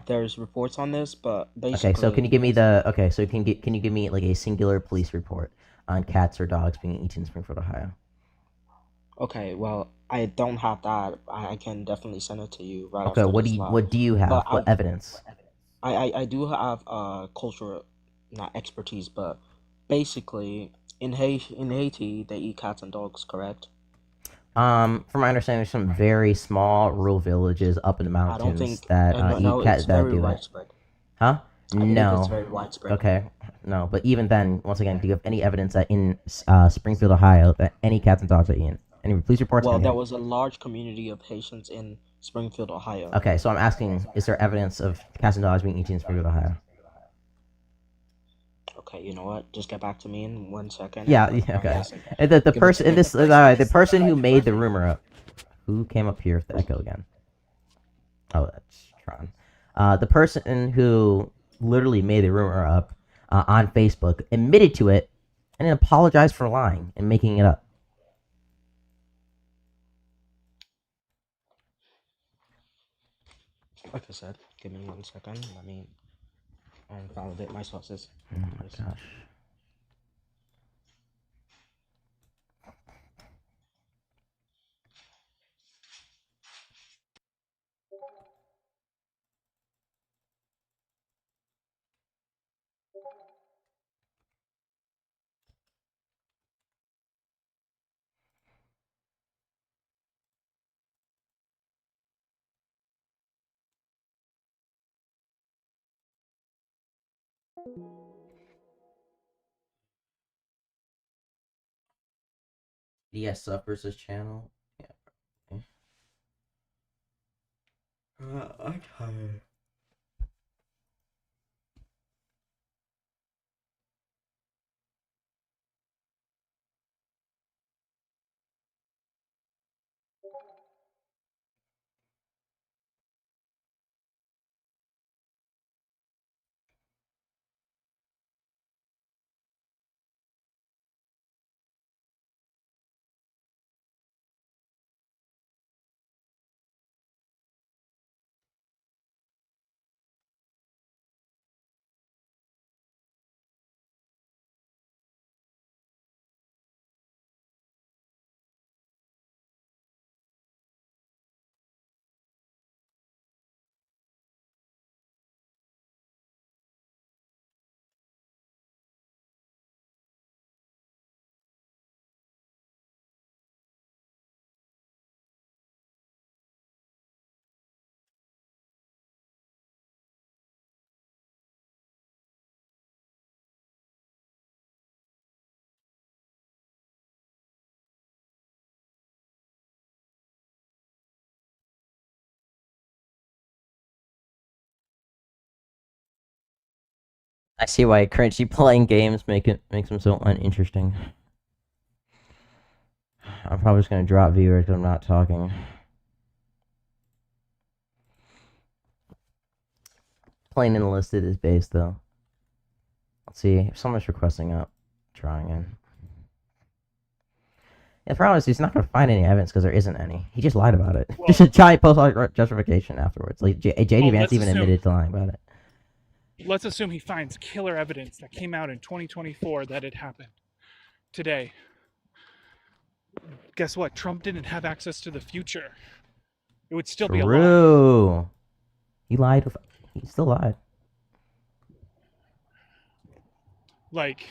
There's reports on this, but Okay, so basically, can you give me can you give me like a singular police report on cats or dogs being eaten in Springfield, Ohio? okay, well, I don't have that. I can definitely send it to you right Okay, after this live. what do you have? But What evidence? I do have cultural, not expertise, but basically in Haiti they eat cats and dogs, correct? From my understanding, there's some very small rural villages up in the I don't mountains think that no, eat cats it's that very do it. widespread. Huh? I believe it's No. very widespread. Okay. No, but even then, once again, do you have any evidence that in Springfield, Ohio, that any cats and dogs are eaten? Any police reports? Well, there Anything? was a large community of Haitians in Springfield, Ohio. Okay, so I'm asking, is there evidence of cats and dogs being eaten in Springfield, Ohio? Okay, you know what? Just get back to me in 1 second. Yeah, and yeah, okay. yes, And the give it person to in me. this the person who made the rumor up, who came up here with the echo again? Oh, that's Tron. The person who literally made the rumor up on Facebook admitted to it and then apologized for lying and making it up. Like I said, give me 1 second. Let me validate my sources. Oh my gosh. DS versus channel. Yeah. I'm tired. I see why cringy playing games makes them so uninteresting. I'm probably just gonna drop viewers because I'm not talking. Plain and listed is base though. Let's see if someone's requesting up. Trying in. Yeah, the problem is he's not gonna find any evidence because there isn't any. He just lied about it. Well- Just a giant post justification afterwards. Like JD Well, Vance let's even assume- admitted to lying about it. Let's assume he finds killer evidence that came out in 2024 that it happened today. guess what? Trump didn't have access to the future. It would still be a lie. True. He lied. He still lied. Like,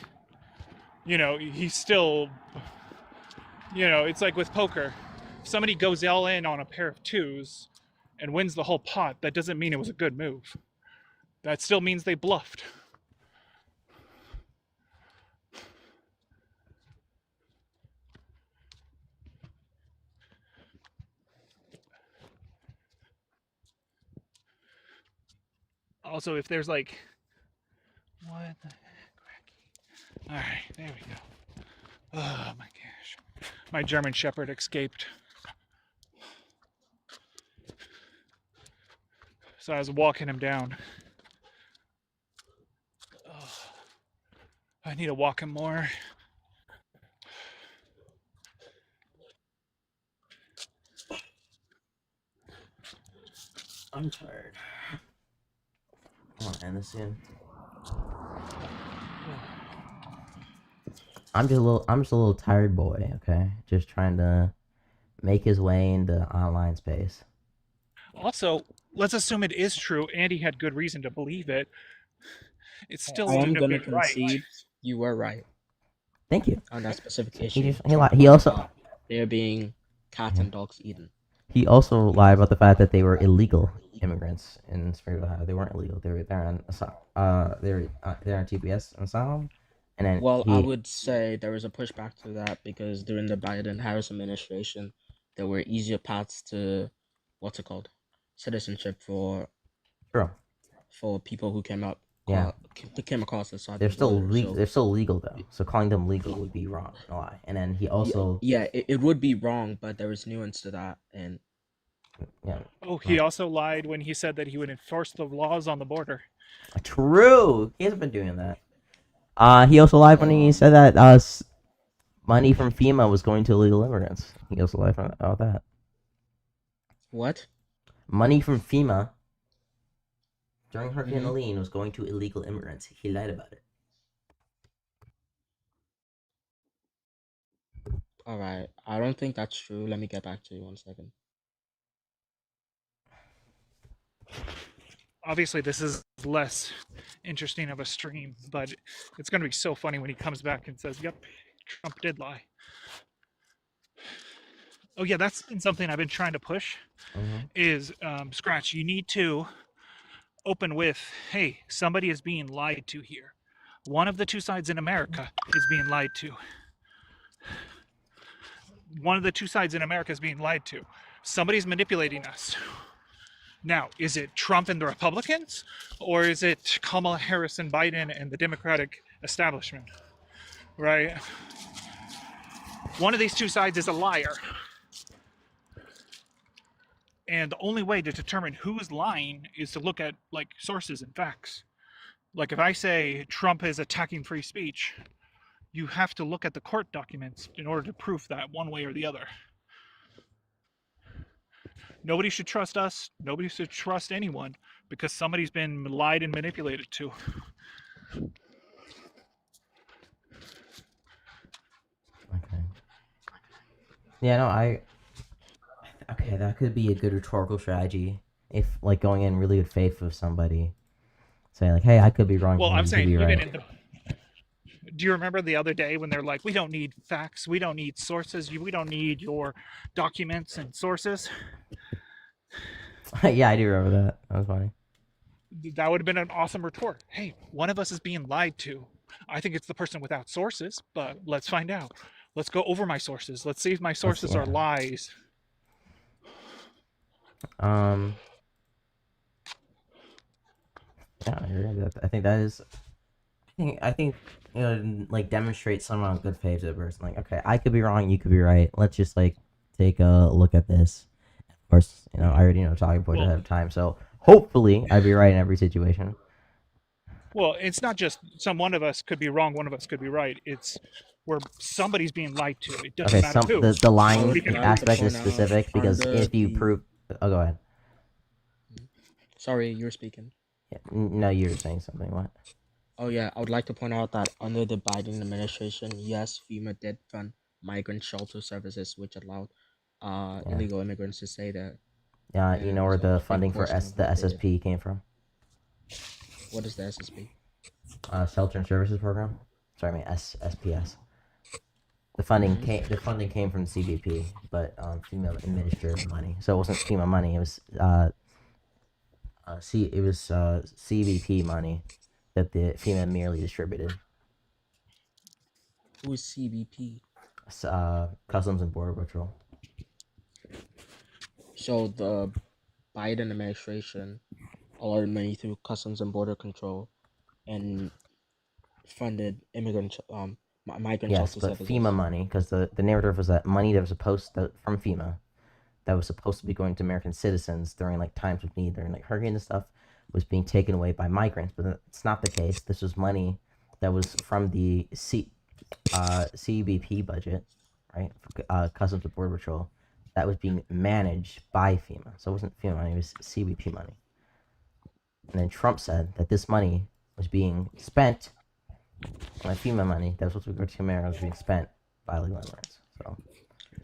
he's still, it's like with poker. If somebody goes all in on a pair of twos and wins the whole pot, that doesn't mean it was a good move. That still means they bluffed. Also, if there's like, what the heck, all right, there we go. Oh my gosh, my German Shepherd escaped. So I was walking him down. Oh, I need to walk him more. I'm tired. I want to end this soon. I'm just a little tired boy, okay? Just trying to make his way into online space. Also, let's assume it is true and he had good reason to believe it. It's still I am gonna right. concede you were right Thank you. on that specific issue. He also They're being cats and dogs eaten. He also lied about the fact that they were illegal immigrants in Springfield, Ohio. They weren't illegal. They were there on they're on TPS asylum, and then I would say there was a pushback to that because during the Biden-Harris administration, there were easier paths to citizenship for people who came across the side. They're still legal. They're still legal though. So calling them legal would be wrong. A lie. And then he also it would be wrong, but there is nuance to that, and Oh, he also lied when he said that he would enforce the laws on the border. True. He hasn't been doing that. He also lied when he said that money from FEMA was going to illegal immigrants. He also lied about that. What? Money from FEMA during Hurricane Helene was going to illegal immigrants. He lied about it. All right. I don't think that's true. Let me get back to you 1 second. Obviously, this is less interesting of a stream, but it's going to be so funny when he comes back and says, yep, Trump did lie. Oh, yeah, that's been something I've been trying to push is, Scratch, you need to open with, hey, somebody is being lied to here. One of the two sides in America is being lied to. One of the two sides in America is being lied to. Somebody's manipulating us. Now, is it Trump and the Republicans, or is it Kamala Harris and Biden and the Democratic establishment? Right? One of these two sides is a liar. And the only way to determine who's lying is to look at sources and facts. Like if I say Trump is attacking free speech, you have to look at the court documents in order to prove that one way or the other. Nobody should trust us. Nobody should trust anyone because somebody's been lied and manipulated to. Okay. Yeah, no, okay, that could be a good rhetorical strategy if, going in really good faith with somebody, saying hey, I could be wrong. Well, I'm saying even right. in the. Do you remember the other day when they're like, we don't need facts, we don't need sources, we don't need your documents and sources? Yeah, I do remember that. That was funny. That would have been an awesome retort. Hey, one of us is being lied to. I think it's the person without sources, but let's find out. Let's go over my sources. Let's see if my sources are lies. Yeah, I think that is. I think demonstrate some amount of good faith to the person. Okay, I could be wrong, you could be right. Let's just take a look at this. Of course, I already know talking points ahead of time, so hopefully I'd be right in every situation. Well, it's not just one of us could be wrong, one of us could be right. It's where somebody's being lied to. It doesn't matter who. The lying aspect is specific because if you prove. Oh, go ahead. Sorry, you were speaking. Yeah, no, you were saying something. What? Oh yeah, I would like to point out that under the Biden administration, yes, FEMA did fund migrant shelter services, which allowed Yeah. illegal immigrants to stay there. Yeah, you know where And the a big funding for portion of the what they did. SSP came from? What is the SSP? Shelter and Services Program. Sorry, I mean SPS. The funding came from CBP, but FEMA administered money, so it wasn't FEMA money. It was CBP money that the FEMA merely distributed. Who is CBP? Customs and Border Patrol. So the Biden administration allotted money through Customs and Border Control and funded migrant Yes, shelter but services. FEMA money, because the narrative was that money that was from FEMA, that was supposed to be going to American citizens during like times of need, during like hurricanes and stuff, was being taken away by migrants. But it's not the case. This was money that was from the CBP budget, right? Customs and Border Patrol, that was being managed by FEMA. So it wasn't FEMA money; it was CBP money. And then Trump said that this money was being spent. My FEMA money that was supposed to go to America was being spent by illegal immigrants. So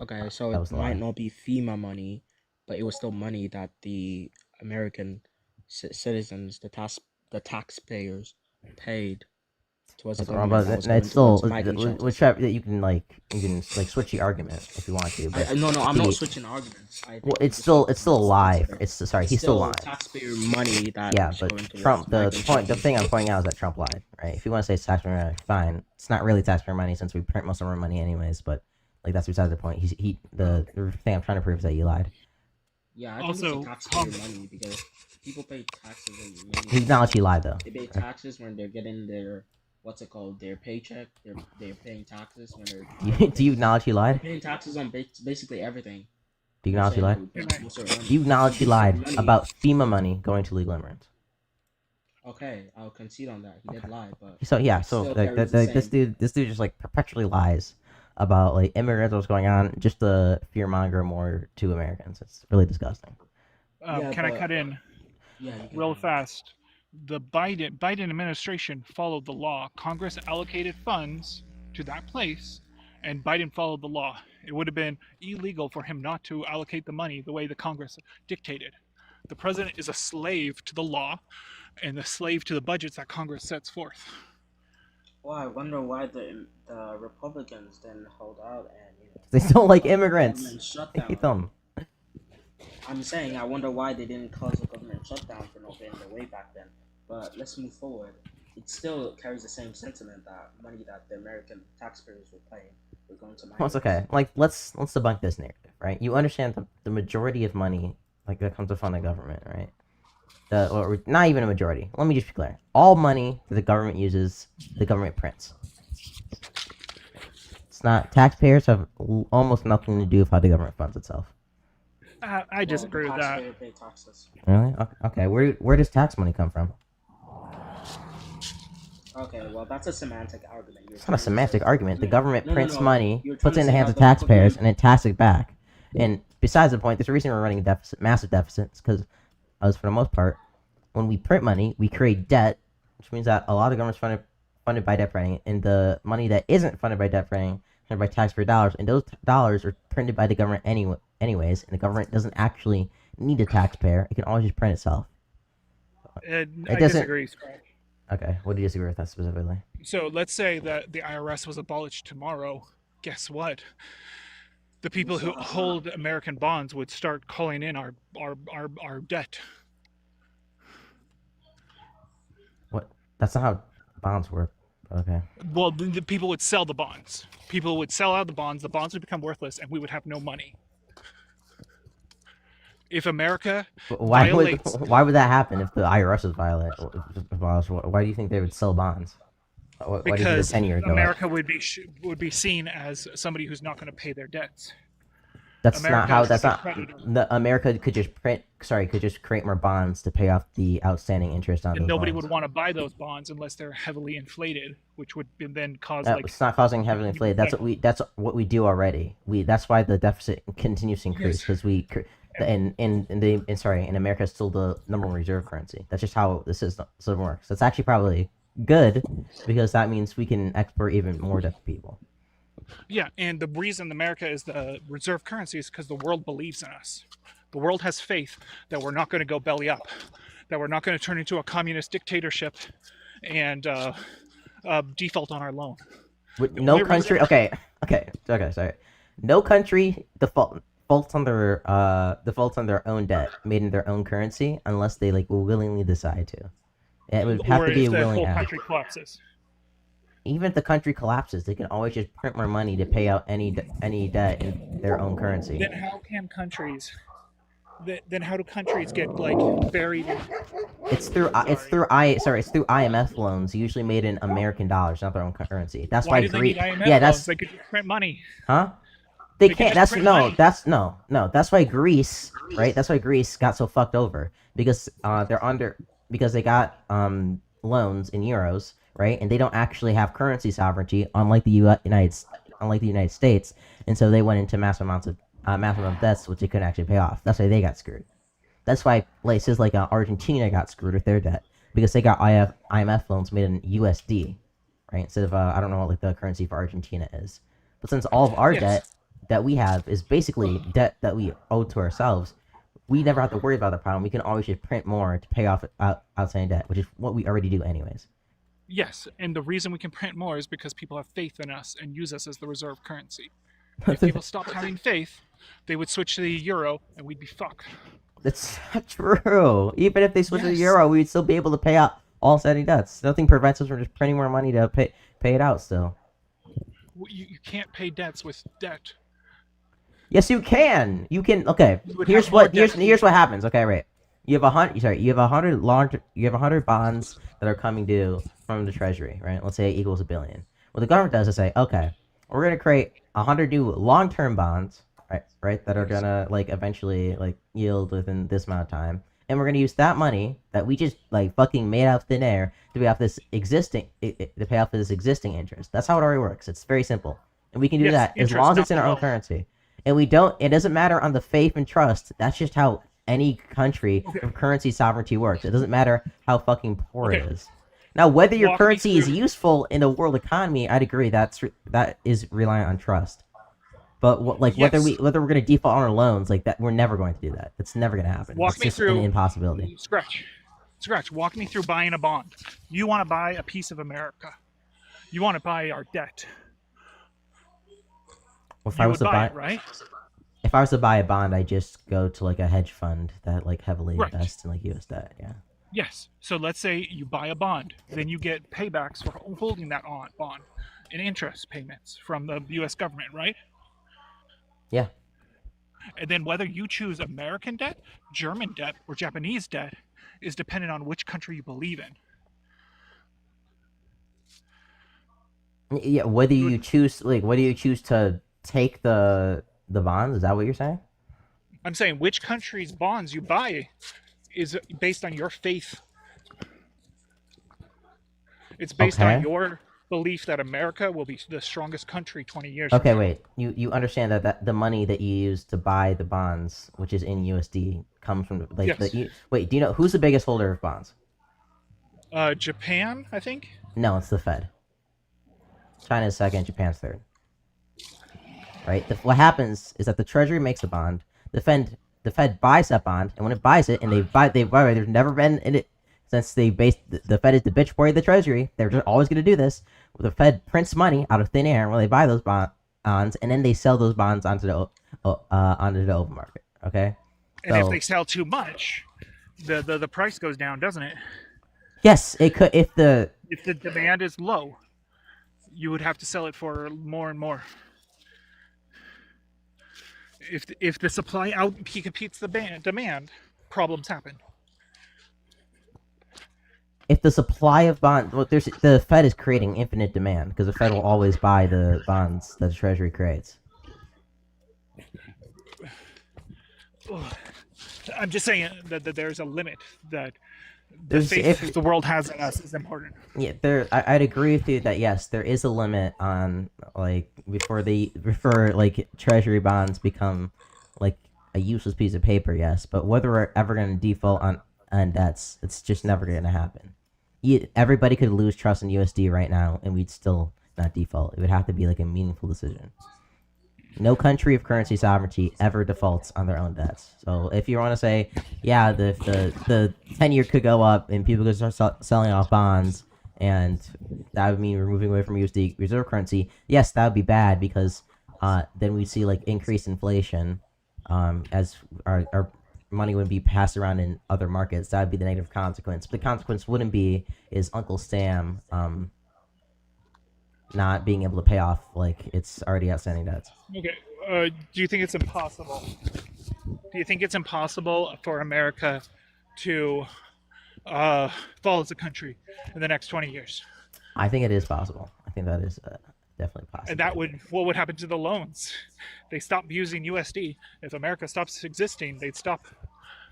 Okay, so that it was the lie. might not be FEMA money, but it was still money that the American citizens, the taxpayers, paid towards the That's wrong, government. but That was it's going still towards migrant shelters. which you can switch the argument if you want to. But No, I'm not the- switching arguments. I Well, think it's the still short it's still a answer lie. is that It's sorry, it's he's still still lying. taxpayer money that Yeah, is but going towards Trump. The migrant point, the shelters. thing I'm pointing out is that Trump lied, right? If you want to say it's taxpayer money, fine. It's not really taxpayer money since we print most of our money anyways. But like that's besides the point. The thing I'm trying to prove is that he lied. Yeah, I think Also, it's a taxpayer money because people pay taxes and money. He acknowledged he lied though. They pay taxes when they're getting their what's it called, their paycheck. They're paying taxes when they're Do you acknowledge he lied? paying taxes on basically everything. Do you I'm acknowledge he lied? saying most of their money. Do you acknowledge he lied Money. about FEMA money going to legal immigrants? Okay, I'll concede on that. He did lie, but So yeah, it so still like, carries the this same. dude just like perpetually lies about like immigrants, what's going on, just to fearmonger more to Americans. It's really disgusting. Yeah, Can I but- cut in Yeah, you can. real fast? The Biden administration followed the law. Congress allocated funds to that place, and Biden followed the law. It would have been illegal for him not to allocate the money the way the Congress dictated. The president is a slave to the law and a slave to the budgets that Congress sets forth. Well, I wonder why the Republicans didn't hold out and They don't like immigrants. government I hate shutdown. them. I'm saying I wonder why they didn't cause a government shutdown for not paying their way back then. But let's move forward. It still carries the same sentiment that money that the American taxpayers were paying were going to Well, it's migrants. okay. Like let's debunk this narrative, right? You understand the majority of money like that comes to fund the government, right? Or not even a majority. Let me just be clear. All money that the government uses, the government prints. It's not taxpayers have almost nothing to do with how the government funds itself. I disagree with that. Taxpayer pay taxes. Really? Okay. Where does tax money come from? Okay, well that's a semantic argument. You're It's not a trying to semantic say- argument. The government No, no, prints no. money, You're puts it trying in the to hands say of how the taxpayers, government- and then taxes it back. And besides the point, there's a reason we're running a deficit, massive deficits, because for the most part, when we print money, we create debt, which means that a lot of government's funded by debt printing, and the money that isn't funded by debt printing, funded by taxpayer dollars, and those dollars are printed by the government anyways, and the government doesn't actually need a taxpayer; it can always just print itself. I doesn't- disagree, Scott. Okay, what do you disagree with that specifically? So let's say that the IRS was abolished tomorrow. Guess what? The people who hold American bonds would start calling in our debt. What? That's not how bonds work. Okay. Well, the people would sell the bonds. People would sell out the bonds would become worthless, and we would have no money. If America But why violates, why would that happen if the IRS is abolished? Why do you think they would sell bonds? Why do you think because the 10-year go up? America would be seen as somebody who's not going to pay their debts. That's America not how. is That's a not. creditor. America could just could just create more bonds to pay off the outstanding interest on And those nobody bonds. would want to buy those bonds unless they're heavily inflated, which would then cause It's not causing heavily inflated. That's what we do already. That's why the deficit continues to increase because and America is still the number one reserve currency. That's just how the system works. That's actually probably good because that means we can export even more debt to people. Yeah, and the reason America is the reserve currency is because the world believes in us. The world has faith that we're not going to go belly up, that we're not going to turn into a communist dictatorship and default on our loan. No country. Okay. Sorry. No country defaults on their own debt made in their own currency unless they like will willingly decide to. It would have to be a the willing whole act. country collapses. Even if the country collapses, they can always just print more money to pay out any debt in their own currency. Then how can countries? Then how do countries get like buried? It's through IMF loans, usually made in American dollars, not their own currency. That's Why why do they need IMF yeah, loans? that's They could print money. huh? They They can't. can That's print no. money. That's no. That's why Greece, right? That's why Greece got so fucked over because because they got loans in euros, right? And they don't actually have currency sovereignty, unlike the United States, and so they went into massive amounts of debts which they couldn't actually pay off. That's why they got screwed. That's why places like Argentina got screwed with their debt because they got IMF loans made in USD, right? Instead of I don't know what like the currency for Argentina is, but since all of our Yes. debt that we have is basically debt that we owe to ourselves, we never have to worry about the problem. We can always just print more to pay off outstanding debt, which is what we already do anyways. Yes, and the reason we can print more is because people have faith in us and use us as the reserve currency. If people stopped having faith, they would switch to the euro, and we'd be fucked. That's not true. Even if they switch to the Yes. euro, we'd still be able to pay out all outstanding debts. Nothing prevents us from just printing more money to pay it out still. You can't pay debts with debt. Yes, you can. You can. Okay. You would Here's have more what debt. here's what happens. Okay, right. You have 100 bonds that are coming due from the treasury, right? Let's say it equals $1 billion. What the government does is say, okay, we're gonna create 100 new long-term bonds, right, that are gonna like eventually like yield within this amount of time, and we're gonna use that money that we just like fucking made out of thin air to pay off this existing interest. That's how it already works. It's very simple, and we can do Yes, that as interest, long as not it's in our own wealth. currency. And we don't. It doesn't matter on the faith and trust. That's just how any country of currency sovereignty works. It doesn't matter how fucking poor it Okay. is. Now, whether your Walk me currency is through- useful in the world economy, I'd agree that is reliant on trust. But whether Yes. we're going to default on our loans like that, we're never going to do that. It's never going to happen. Walk It's me just through- an impossibility. Scratch. Walk me through buying a bond. You want to buy a piece of America. You want to buy our debt. If You I would was to buy buy it, right? If I was to buy a bond, I just go to like a hedge fund that like heavily Right. invests in like U.S. debt. Yeah. Yes. So let's say you buy a bond, then you get paybacks for holding that bond, and interest payments from the U.S. government, right? Yeah. And then whether you choose American debt, German debt, or Japanese debt is dependent on which country you believe in. Yeah. Whether you choose to take the bonds, is that what you're saying? I'm saying which country's bonds you buy is based on your faith. It's based Okay. on your belief that America will be the strongest country 20 years Okay, from now. wait. You understand that the money that you use to buy the bonds, which is in USD, comes from like Yes. wait. Do you know who's the biggest holder of bonds? Japan, I think. No, it's the Fed. China's second, Japan's third. Right. What happens is that the Treasury makes a bond. The Fed buys that bond, and when it buys it, and they buy. There's never been in it since the Fed is the bitch boy of the Treasury. They're just always going to do this. The Fed prints money out of thin air when they buy those bonds, and then they sell those bonds onto the open market. Okay. And if they sell too much, the price goes down, doesn't it? Yes, it could if the If the demand is low, you would have to sell it for more and more. If the supply competes the demand, problems happen. if the supply of bonds, the Fed is creating infinite demand because the Fed will always buy the bonds that the Treasury creates. I'm just saying that there's a limit that the There's- faith if- the world has in us is important. Yeah, I'd agree with you that yes, there is a limit on like before like Treasury bonds become like a useless piece of paper. Yes, but whether we're ever going to default on debts, it's just never going to happen. Everybody could lose trust in USD right now, and we'd still not default. It would have to be like a meaningful decision. No country of currency sovereignty ever defaults on their own debts. So if you want to say, yeah, the 10-year could go up and people could start selling off bonds, and that would mean we're moving away from USD reserve currency. Yes, that would be bad because then we'd see like increased inflation as our money would be passed around in other markets. That would be the negative consequence. But the consequence wouldn't be is Uncle Sam not being able to pay off like it's already outstanding debts. Okay. Do you think it's impossible? Do you think it's impossible for America to fall as a country in the next 20 years? I think it is possible. I think that is definitely possible. And what would happen to the loans? They stop using USD. If America stops existing, they'd stop.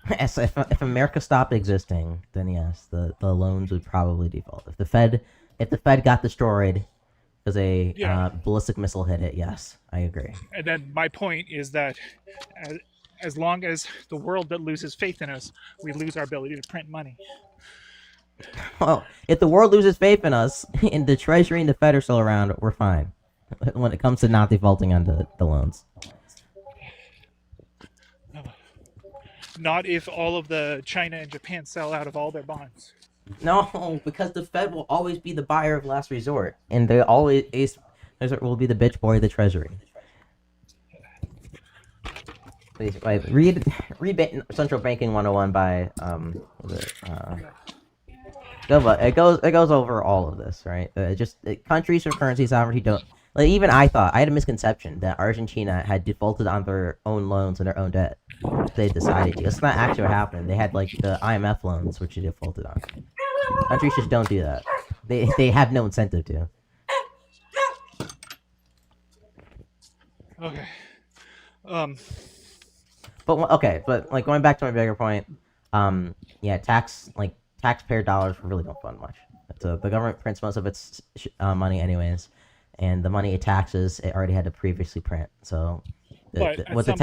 Yes, if America stopped existing, then yes, the loans would probably default. If the Fed got destroyed because a ballistic missile hit it, yes, I agree. And then my point is that as long as the world that loses faith in us, we lose our ability to print money. Well, if the world loses faith in us, and the Treasury and the Fed are still around, we're fine. When it comes to not defaulting on the loans. Not if all of the China and Japan sell out of all their bonds. No, because the Fed will always be the buyer of last resort, and they always will be the bitch boy of the Treasury. Please, read Central Banking 101 by it goes over all of this, right? Countries or currency sovereignty don't. Like, even I had a misconception that Argentina had defaulted on their own loans and their own debt. They decided to. That's not actually what happened. They had like the IMF loans, which they defaulted on. Countries just don't do that. They have no incentive to. Okay. But like going back to my bigger point, taxpayer dollars really don't fund much. The government prints most of its money anyways, and the money it taxes it already had to previously print. So what the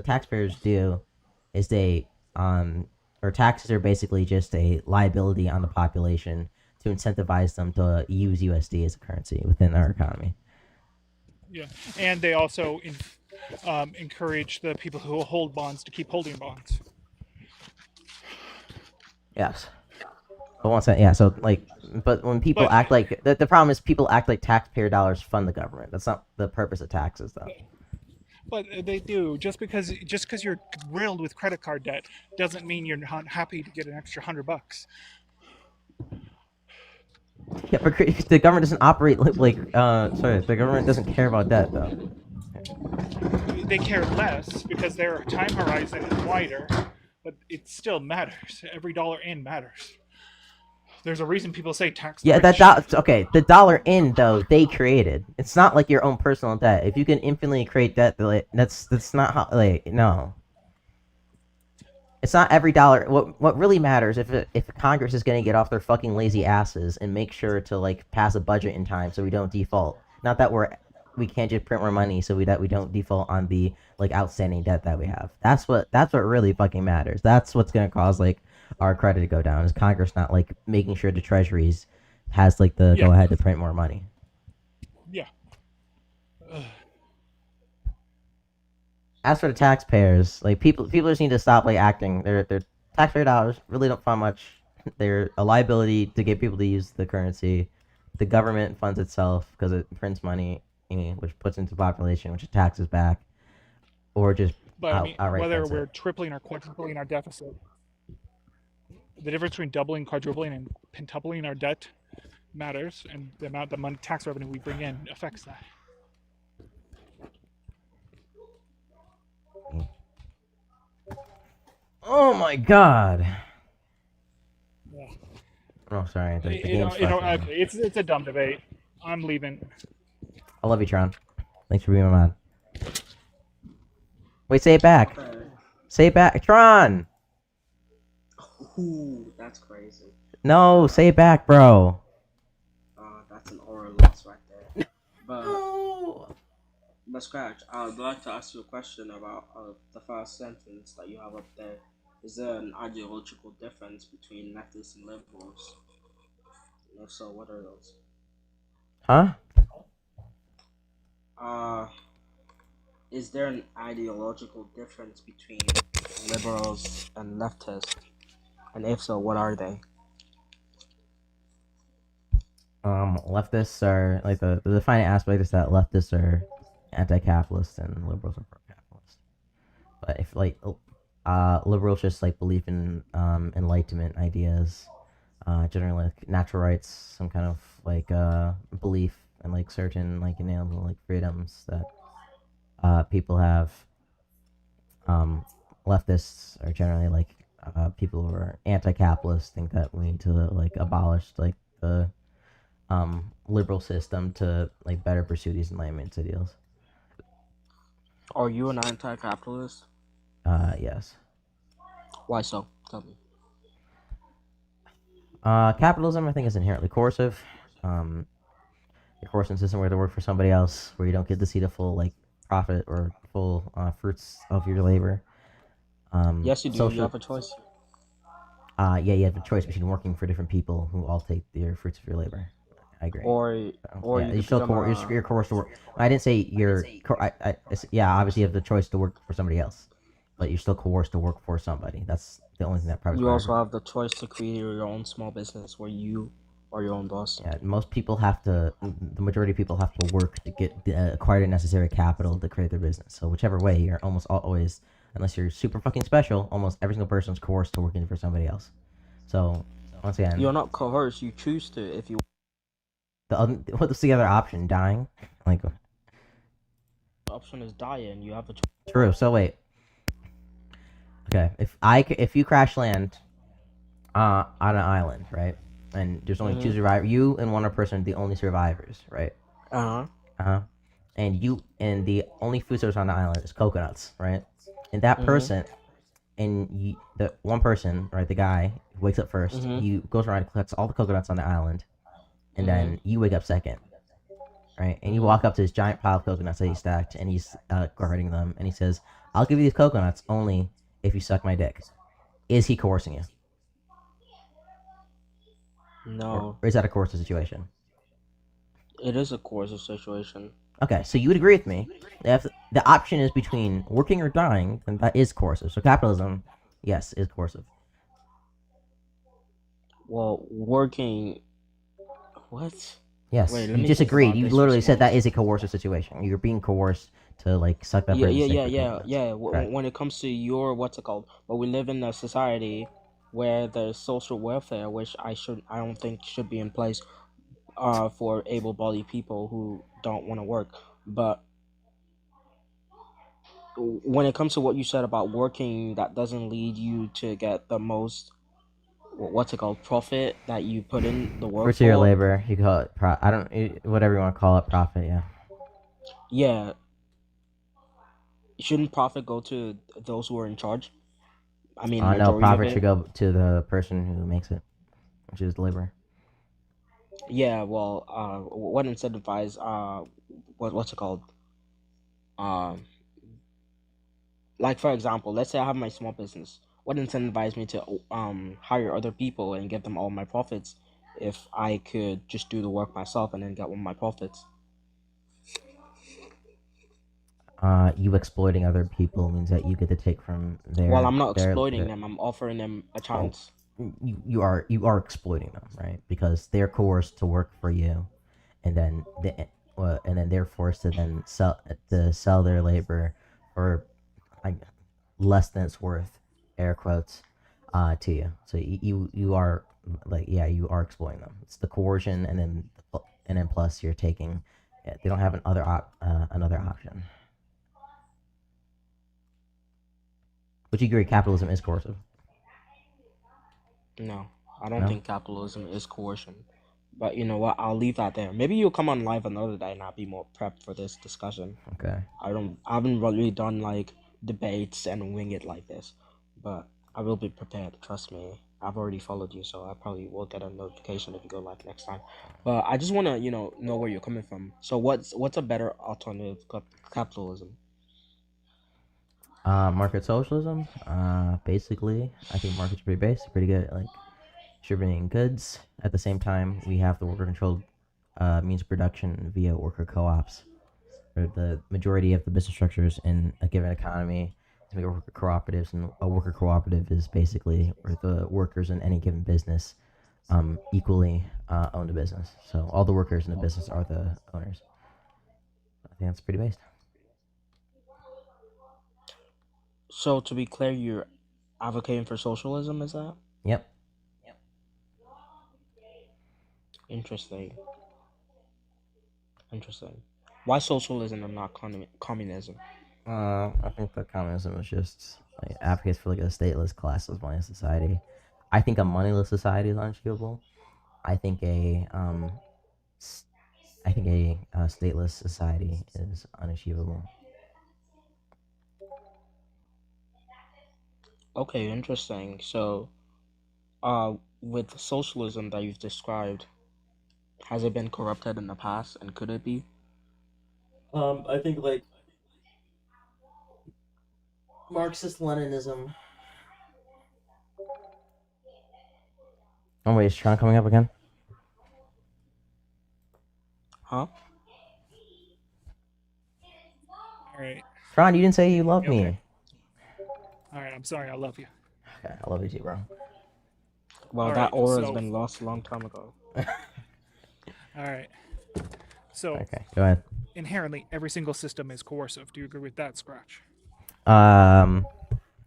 taxpayers do is taxes are basically just a liability on the population to incentivize them to use USD as a currency within our economy. Yeah, and they also encourage the people who hold bonds to keep holding bonds. Yes. But once that, but when people act like the problem is people act like taxpayer dollars fund the government. That's not the purpose of taxes, though. But they do. Just because you're riddled with credit card debt doesn't mean you're not happy to get an extra $100. Yeah, but the government doesn't operate the government doesn't care about debt, though. They care less because their time horizon is wider, but it still matters. Every dollar in matters. There's a reason people say tax. Yeah, the dollar in though they created. It's not like your own personal debt. If you can infinitely create debt, that's not how. No. It's not every dollar. What really matters if Congress is going to get off their fucking lazy asses and make sure to pass a budget in time so we don't default. Not that we can't just print more money so we don't default on the outstanding debt that we have. That's what really fucking matters. That's what's going to cause our credit to go down. Is Congress not making sure the treasuries has the go ahead to print more money? Yeah. As for the taxpayers, people just need to stop acting. Their taxpayer dollars really don't fund much. They're a liability to get people to use the currency. The government funds itself because it prints money, which puts into the population, which it taxes back, or just outright whether funds we're it. tripling or quadrupling our deficit, the difference between doubling, quadrupling, and pentupling our debt matters, and the amount of money tax revenue we bring in affects that. Oh my god. Yeah. Oh, sorry. The game's fucking. Okay, it's a dumb debate. I'm leaving. I love you, Tron. Thanks for being my man. Wait, say it back. Say it back, Tron. Ooh, that's crazy. No, say it back, bro. That's an oral loss right there. But Scratch, I'd like to ask you a question about the first sentence that you have up there. Is there an ideological difference between leftists and liberals? And if so, what are those? Huh? Is there an ideological difference between liberals and leftists? And if so, what are they? Leftists are like the defining aspect is that leftists are anti-capitalist and liberals are pro-capitalist. But if like liberals just like believe in enlightenment ideas, generally like natural rights, some kind of like belief and like certain like inalienable like freedoms that people have. Leftists are generally like people who are anti-capitalist, think that we need to like abolish like the liberal system to like better pursue these enlightenment ideals. Are you an anti-capitalist? Yes. Why so? Tell me. Capitalism, I think, is inherently coercive. You're forced into a system where to work for somebody else, where you don't get to see the full like profit or full fruits of your labor. Yes, you do. You have a choice. Yeah, you have a choice between working for different people who all take the fruits of your labor. I agree. Or yeah, you you're still you're coerced to work. I didn't say you're. Yeah, obviously you have the choice to work for somebody else, but you're still coerced to work for somebody. That's the only thing that private. You also have the choice to create your own small business where you are your own boss. Yeah, most people have to. The majority of people have to work to get acquire the necessary capital to create their business. So whichever way, you're almost always, unless you're super fucking special, almost every single person's coerced to working for somebody else. So once again, you're not coerced. You choose to if you. What's the other option? Dying? Like. The option is dying. You have a choice. True. So wait. Okay, if you crash land on an island, right, and there's only two survivors, you and one other person are the only survivors, right? And the only food source on the island is coconuts, right? And that person, and the one person, right, the guy who wakes up first, he goes around and collects all the coconuts on the island, and then you wake up second, right? And you walk up to this giant pile of coconuts that he stacked, and he's guarding them, and he says, "I'll give you these coconuts only if you suck my dick." Is he coercing you? No. Or is that a coercive situation? It is a coercive situation. Okay, so you would agree with me. If the option is between working or dying, then that is coercive. So capitalism, yes, is coercive. Well, working... What? Yes, Wait, you disagreed. You literally said that is a coercive situation. You're being coerced to like suck that person's dick. Yeah. Right. When it comes to your what's it called? But we live in a society where there's social welfare, which I don't think should be in place for able-bodied people who don't want to work. But when it comes to what you said about working, that doesn't lead you to get the most what's it called, profit that you put in the work for your labor. You call it whatever you want to call it, profit. Yeah. Yeah. Shouldn't profit go to those who are in charge? I mean, no, profit should go to the person who makes it, which is the laborer. Yeah, well, what incentivizes what's it called? Like for example, let's say I have my small business. What incentivizes me to hire other people and give them all my profits if I could just do the work myself and then get all my profits? You exploiting other people means that you get to take from their. Well, I'm not exploiting them. I'm offering them a chance. You are exploiting them, right? Because they're coerced to work for you, and then they're forced to then sell their labor for less than it's worth, air quotes, to you. So you are you are exploiting them. It's the coercion, and then plus you're taking. They don't have another option. Would you agree capitalism is coercive? No, I don't think capitalism is coercion. But you know what? I'll leave that there. Maybe you'll come on live another day and I'll be more prepped for this discussion. Okay. I haven't really done like debates and wing it like this, but I will be prepared. Trust me. I've already followed you, so I probably will get a notification if you go live next time. But I just want to, know where you're coming from. So what's a better alternative to capitalism? Market socialism. Basically, I think markets are pretty good at like distributing goods. At the same time, we have the worker-controlled means of production via worker co-ops, or the majority of the business structures in a given economy to make worker cooperatives, and a worker cooperative is basically where the workers in any given business equally own the business. So all the workers in the business are the owners. I think that's pretty based. So to be clear, you're advocating for socialism, is that? Yep. Interesting. Interesting. Why socialism and not communism? I think that communism is just like advocates for like a stateless, classless, money society. I think a moneyless society is unachievable. I think a stateless society is unachievable. Okay, interesting. So, with socialism that you've described, has it been corrupted in the past, and could it be? I think like Marxist Leninism. Oh wait, is Sean coming up again? Huh? All right. Sean, you didn't say you love me. Okay. All right. I'm sorry. I love you. Okay, I love you too, bro. Well, All that right, aura has so- been lost a long time ago. All right. So Okay, go ahead. inherently, every single system is coercive. Do you agree with that, Scratch?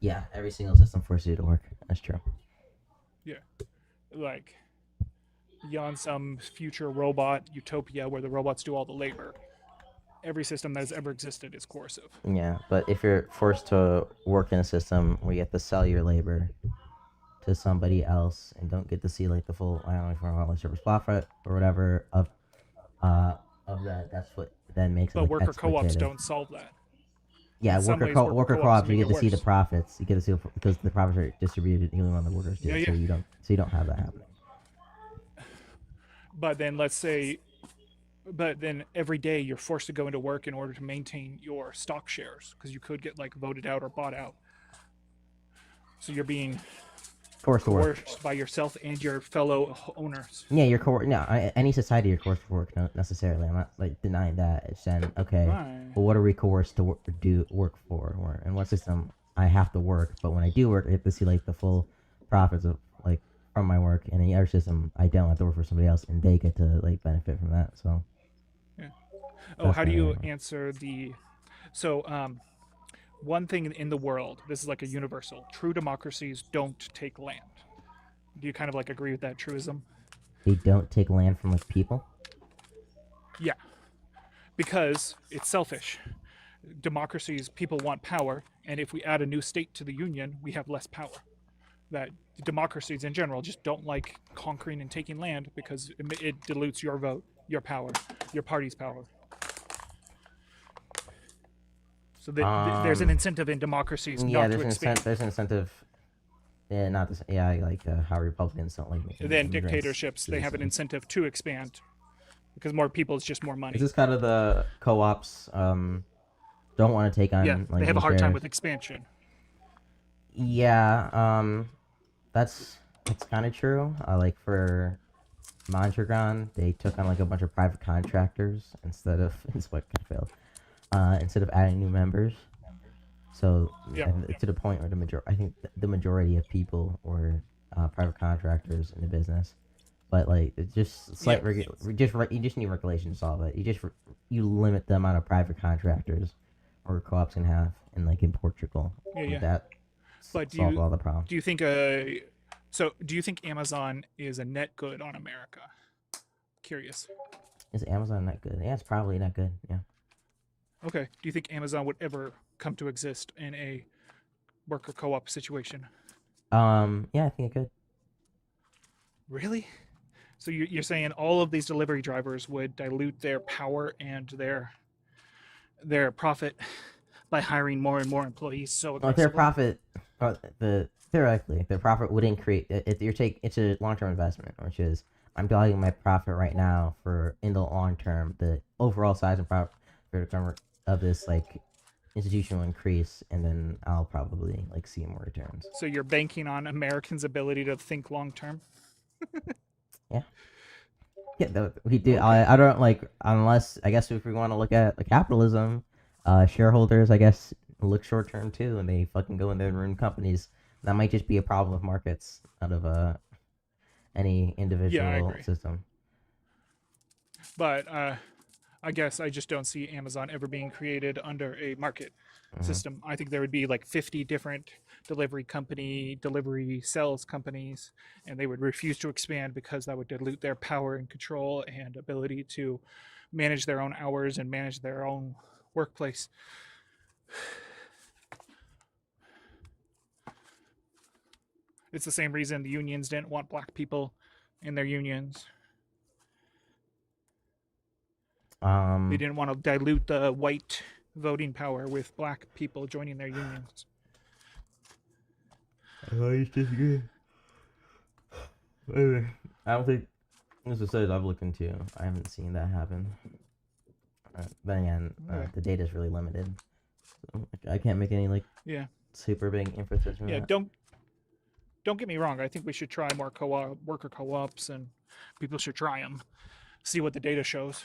Yeah, every single system forces you to work. That's true. Yeah. Like, beyond some future robot utopia where the robots do all the labor, every system that has ever existed is coercive. Yeah, but if you're forced to work in a system where you have to sell your labor to somebody else and don't get to see like the full, I don't know if you want to call it surplus profit or whatever of that, that's what then makes it But like worker co-ops exploitative. don't solve that. Yeah, In some ways, worker co-ops, you make get it to see the worse. profits. You get to see because the profits are distributed evenly among the workers too. Yeah, So yeah. you don't have that happening. But then let's say, but then every day you're forced to go into work in order to maintain your stock shares because you could get like voted out or bought out. So you're being Forced to work. coerced by yourself and your fellow owners. Yeah, any society you're coerced to work, not necessarily. I'm not like denying that. It's saying, okay, Right. well, what are we coerced to do work for? Or in what system I have to work, but when I do work, I get to see like the full profits of like from my work. And in the other system, I don't have to work for somebody else, and they get to like benefit from that. So. Yeah. Oh, That's how do kinda you what- answer the? So, one thing in the world, this is like a universal. True democracies don't take land. Do you kind of like agree with that truism? They don't take land from like people. Yeah, because it's selfish. Democracies, people want power, and if we add a new state to the union, we have less power. That democracies in general just don't like conquering and taking land because it dilutes your vote, your power, your party's power. So there's an incentive in democracies Yeah, not there's to an expand. there's an incentive. Yeah, not this. Yeah, like how Republicans don't like making Then immigrants dictatorships, they have an citizens. incentive to expand because more people is just more money. Is this kind of the co-ops don't want to take on? Yeah, like, they have a new hard time shares? with expansion. Yeah, that's kind of true. Like for Mondragon, they took on like a bunch of private contractors instead of it's what kind of failed. Instead of adding new members. So Yeah. to the point where I think the majority of people were private contractors in the business, but like it's just slight you just need regulation to solve it. You limit the amount of private contractors or co-ops can have in Portugal. Yeah, and yeah. That But do solved all the problems. do you think do you think Amazon is a net good on America? Curious. Is Amazon not good? Yeah, it's probably not good. Yeah. Okay. Do you think Amazon would ever come to exist in a worker co-op situation? Yeah, I think it could. Really? So you're saying all of these delivery drivers would dilute their power and their profit by hiring more and more employees so Well, their aggressively? profit, theoretically, their profit would increase. It's a long-term investment, which is I'm doubling my profit right now for in the long term. The overall size and profit of this like institution will increase, and then I'll probably like see more returns. So you're banking on Americans' ability to think long term? Yeah. Yeah, we do. I don't like unless I guess if we want to look at the capitalism, shareholders I guess look short term too, and they fucking go in there and ruin companies. That might just be a problem of markets, out of any Yeah, I individual agree. system. But I guess I just don't see Amazon ever being created under a market system. I think there would be like 50 different delivery sales companies, and they would refuse to expand because that would dilute their power and control and ability to manage their own hours and manage their own workplace. It's the same reason the unions didn't want black people in their unions. They didn't want to dilute the white voting power with black people joining their unions. I disagree. I don't think, as I said, I've looked into. I haven't seen that happen. Then again, the data is really limited. So I can't make any Yeah. super big inferences from Yeah, that. don't get me wrong. I think we should try more worker co-ops, and people should try them, see what the data shows.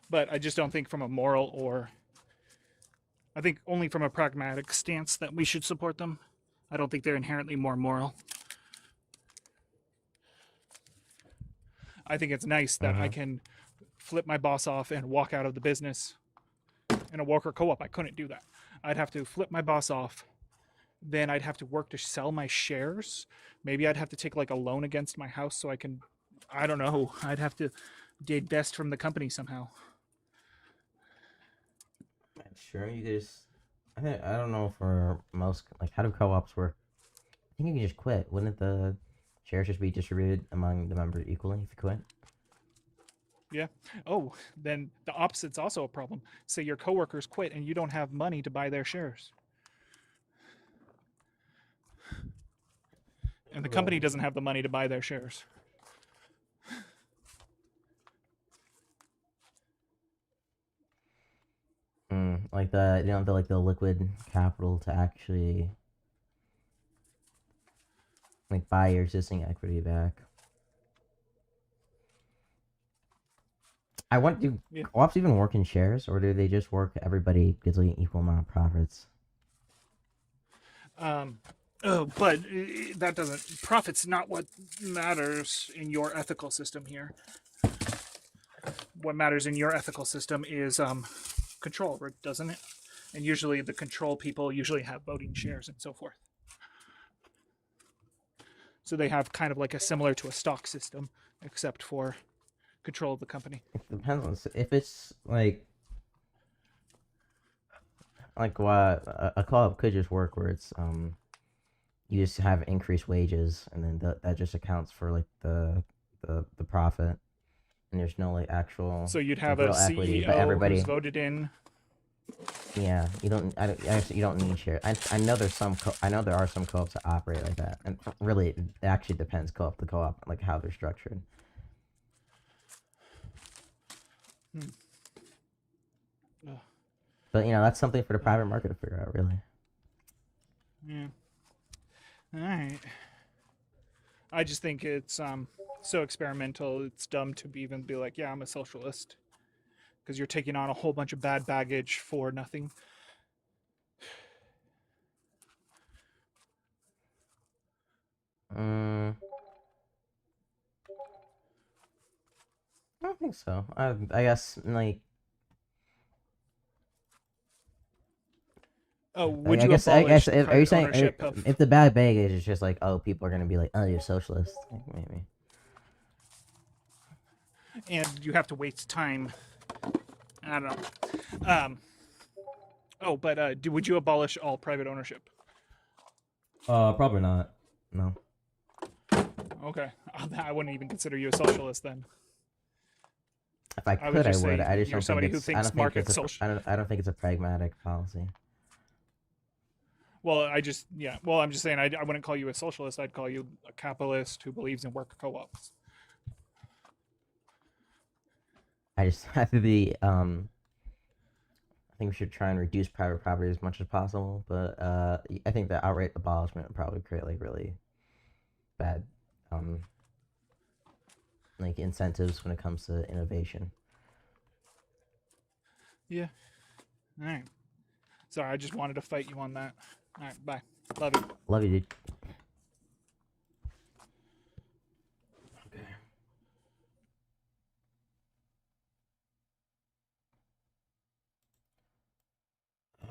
But I just don't think from a moral or I think only from a pragmatic stance that we should support them. I don't think they're inherently more moral. I think it's nice that I can flip my boss off and walk out of the business. In a worker co-op, I couldn't do that. I'd have to flip my boss off. Then I'd have to work to sell my shares. Maybe I'd have to take like a loan against my house so I can, I don't know. I'd have to divest from the company somehow. Sure, you guys. I don't know for most, like, how do co-ops work? I think you can just quit. Wouldn't the shares just be distributed among the members equally if you quit? Yeah. Oh, then the opposite's also a problem. Say your coworkers quit and you don't have money to buy their shares. And the company doesn't have the money to buy their shares. Like you don't have the liquid capital to actually like buy your existing equity back. I want do co-ops even work in shares, or do they just work everybody gets like an equal amount of profits? But that doesn't. Profit's not what matters in your ethical system here. What matters in your ethical system is control, doesn't it? And usually the control people usually have voting shares and so forth. So they have kind of like a similar to a stock system, except for control of the company. It depends on if it's like what a co-op could just work where it's you just have increased wages and then that just accounts for like the profit, and there's no like actual. So you'd have like, a real equity, CEO but everybody who's voted in. Yeah, you don't. Actually, you don't need shares. I know there's some. I know there are some co-ops that operate like that, and really, it actually depends co-op to co-op, like how they're structured. But that's something for the private market to figure out, really. Yeah. All right. I just think it's so experimental. It's dumb to even be like, yeah, I'm a socialist, because you're taking on a whole bunch of bad baggage for nothing. I don't think so. I guess like. Oh, would you I guess abolish if, are you private saying ownership of? if the bad baggage is just like, oh, people are gonna be like, oh, you're socialist, like, maybe. And you have to waste time. I don't know. Would you abolish all private ownership? Probably not. No. Okay, I wouldn't even consider you a socialist then. If I could, I would. I just you're don't somebody think who it's. thinks market social. I don't think it's a pragmatic policy. Well, I'm just saying I wouldn't call you a socialist. I'd call you a capitalist who believes in worker co-ops. I just have to be. I think we should try and reduce private property as much as possible, but I think the outright abolishment would probably create like really bad like incentives when it comes to innovation. Yeah. All right. Sorry, I just wanted to fight you on that. All right, bye. Love you. Love you, dude. Okay.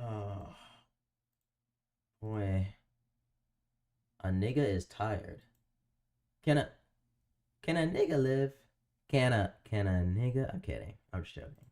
Oh, boy. A nigga is tired. Can a nigga live? Can a nigga? I'm kidding. I'm just joking.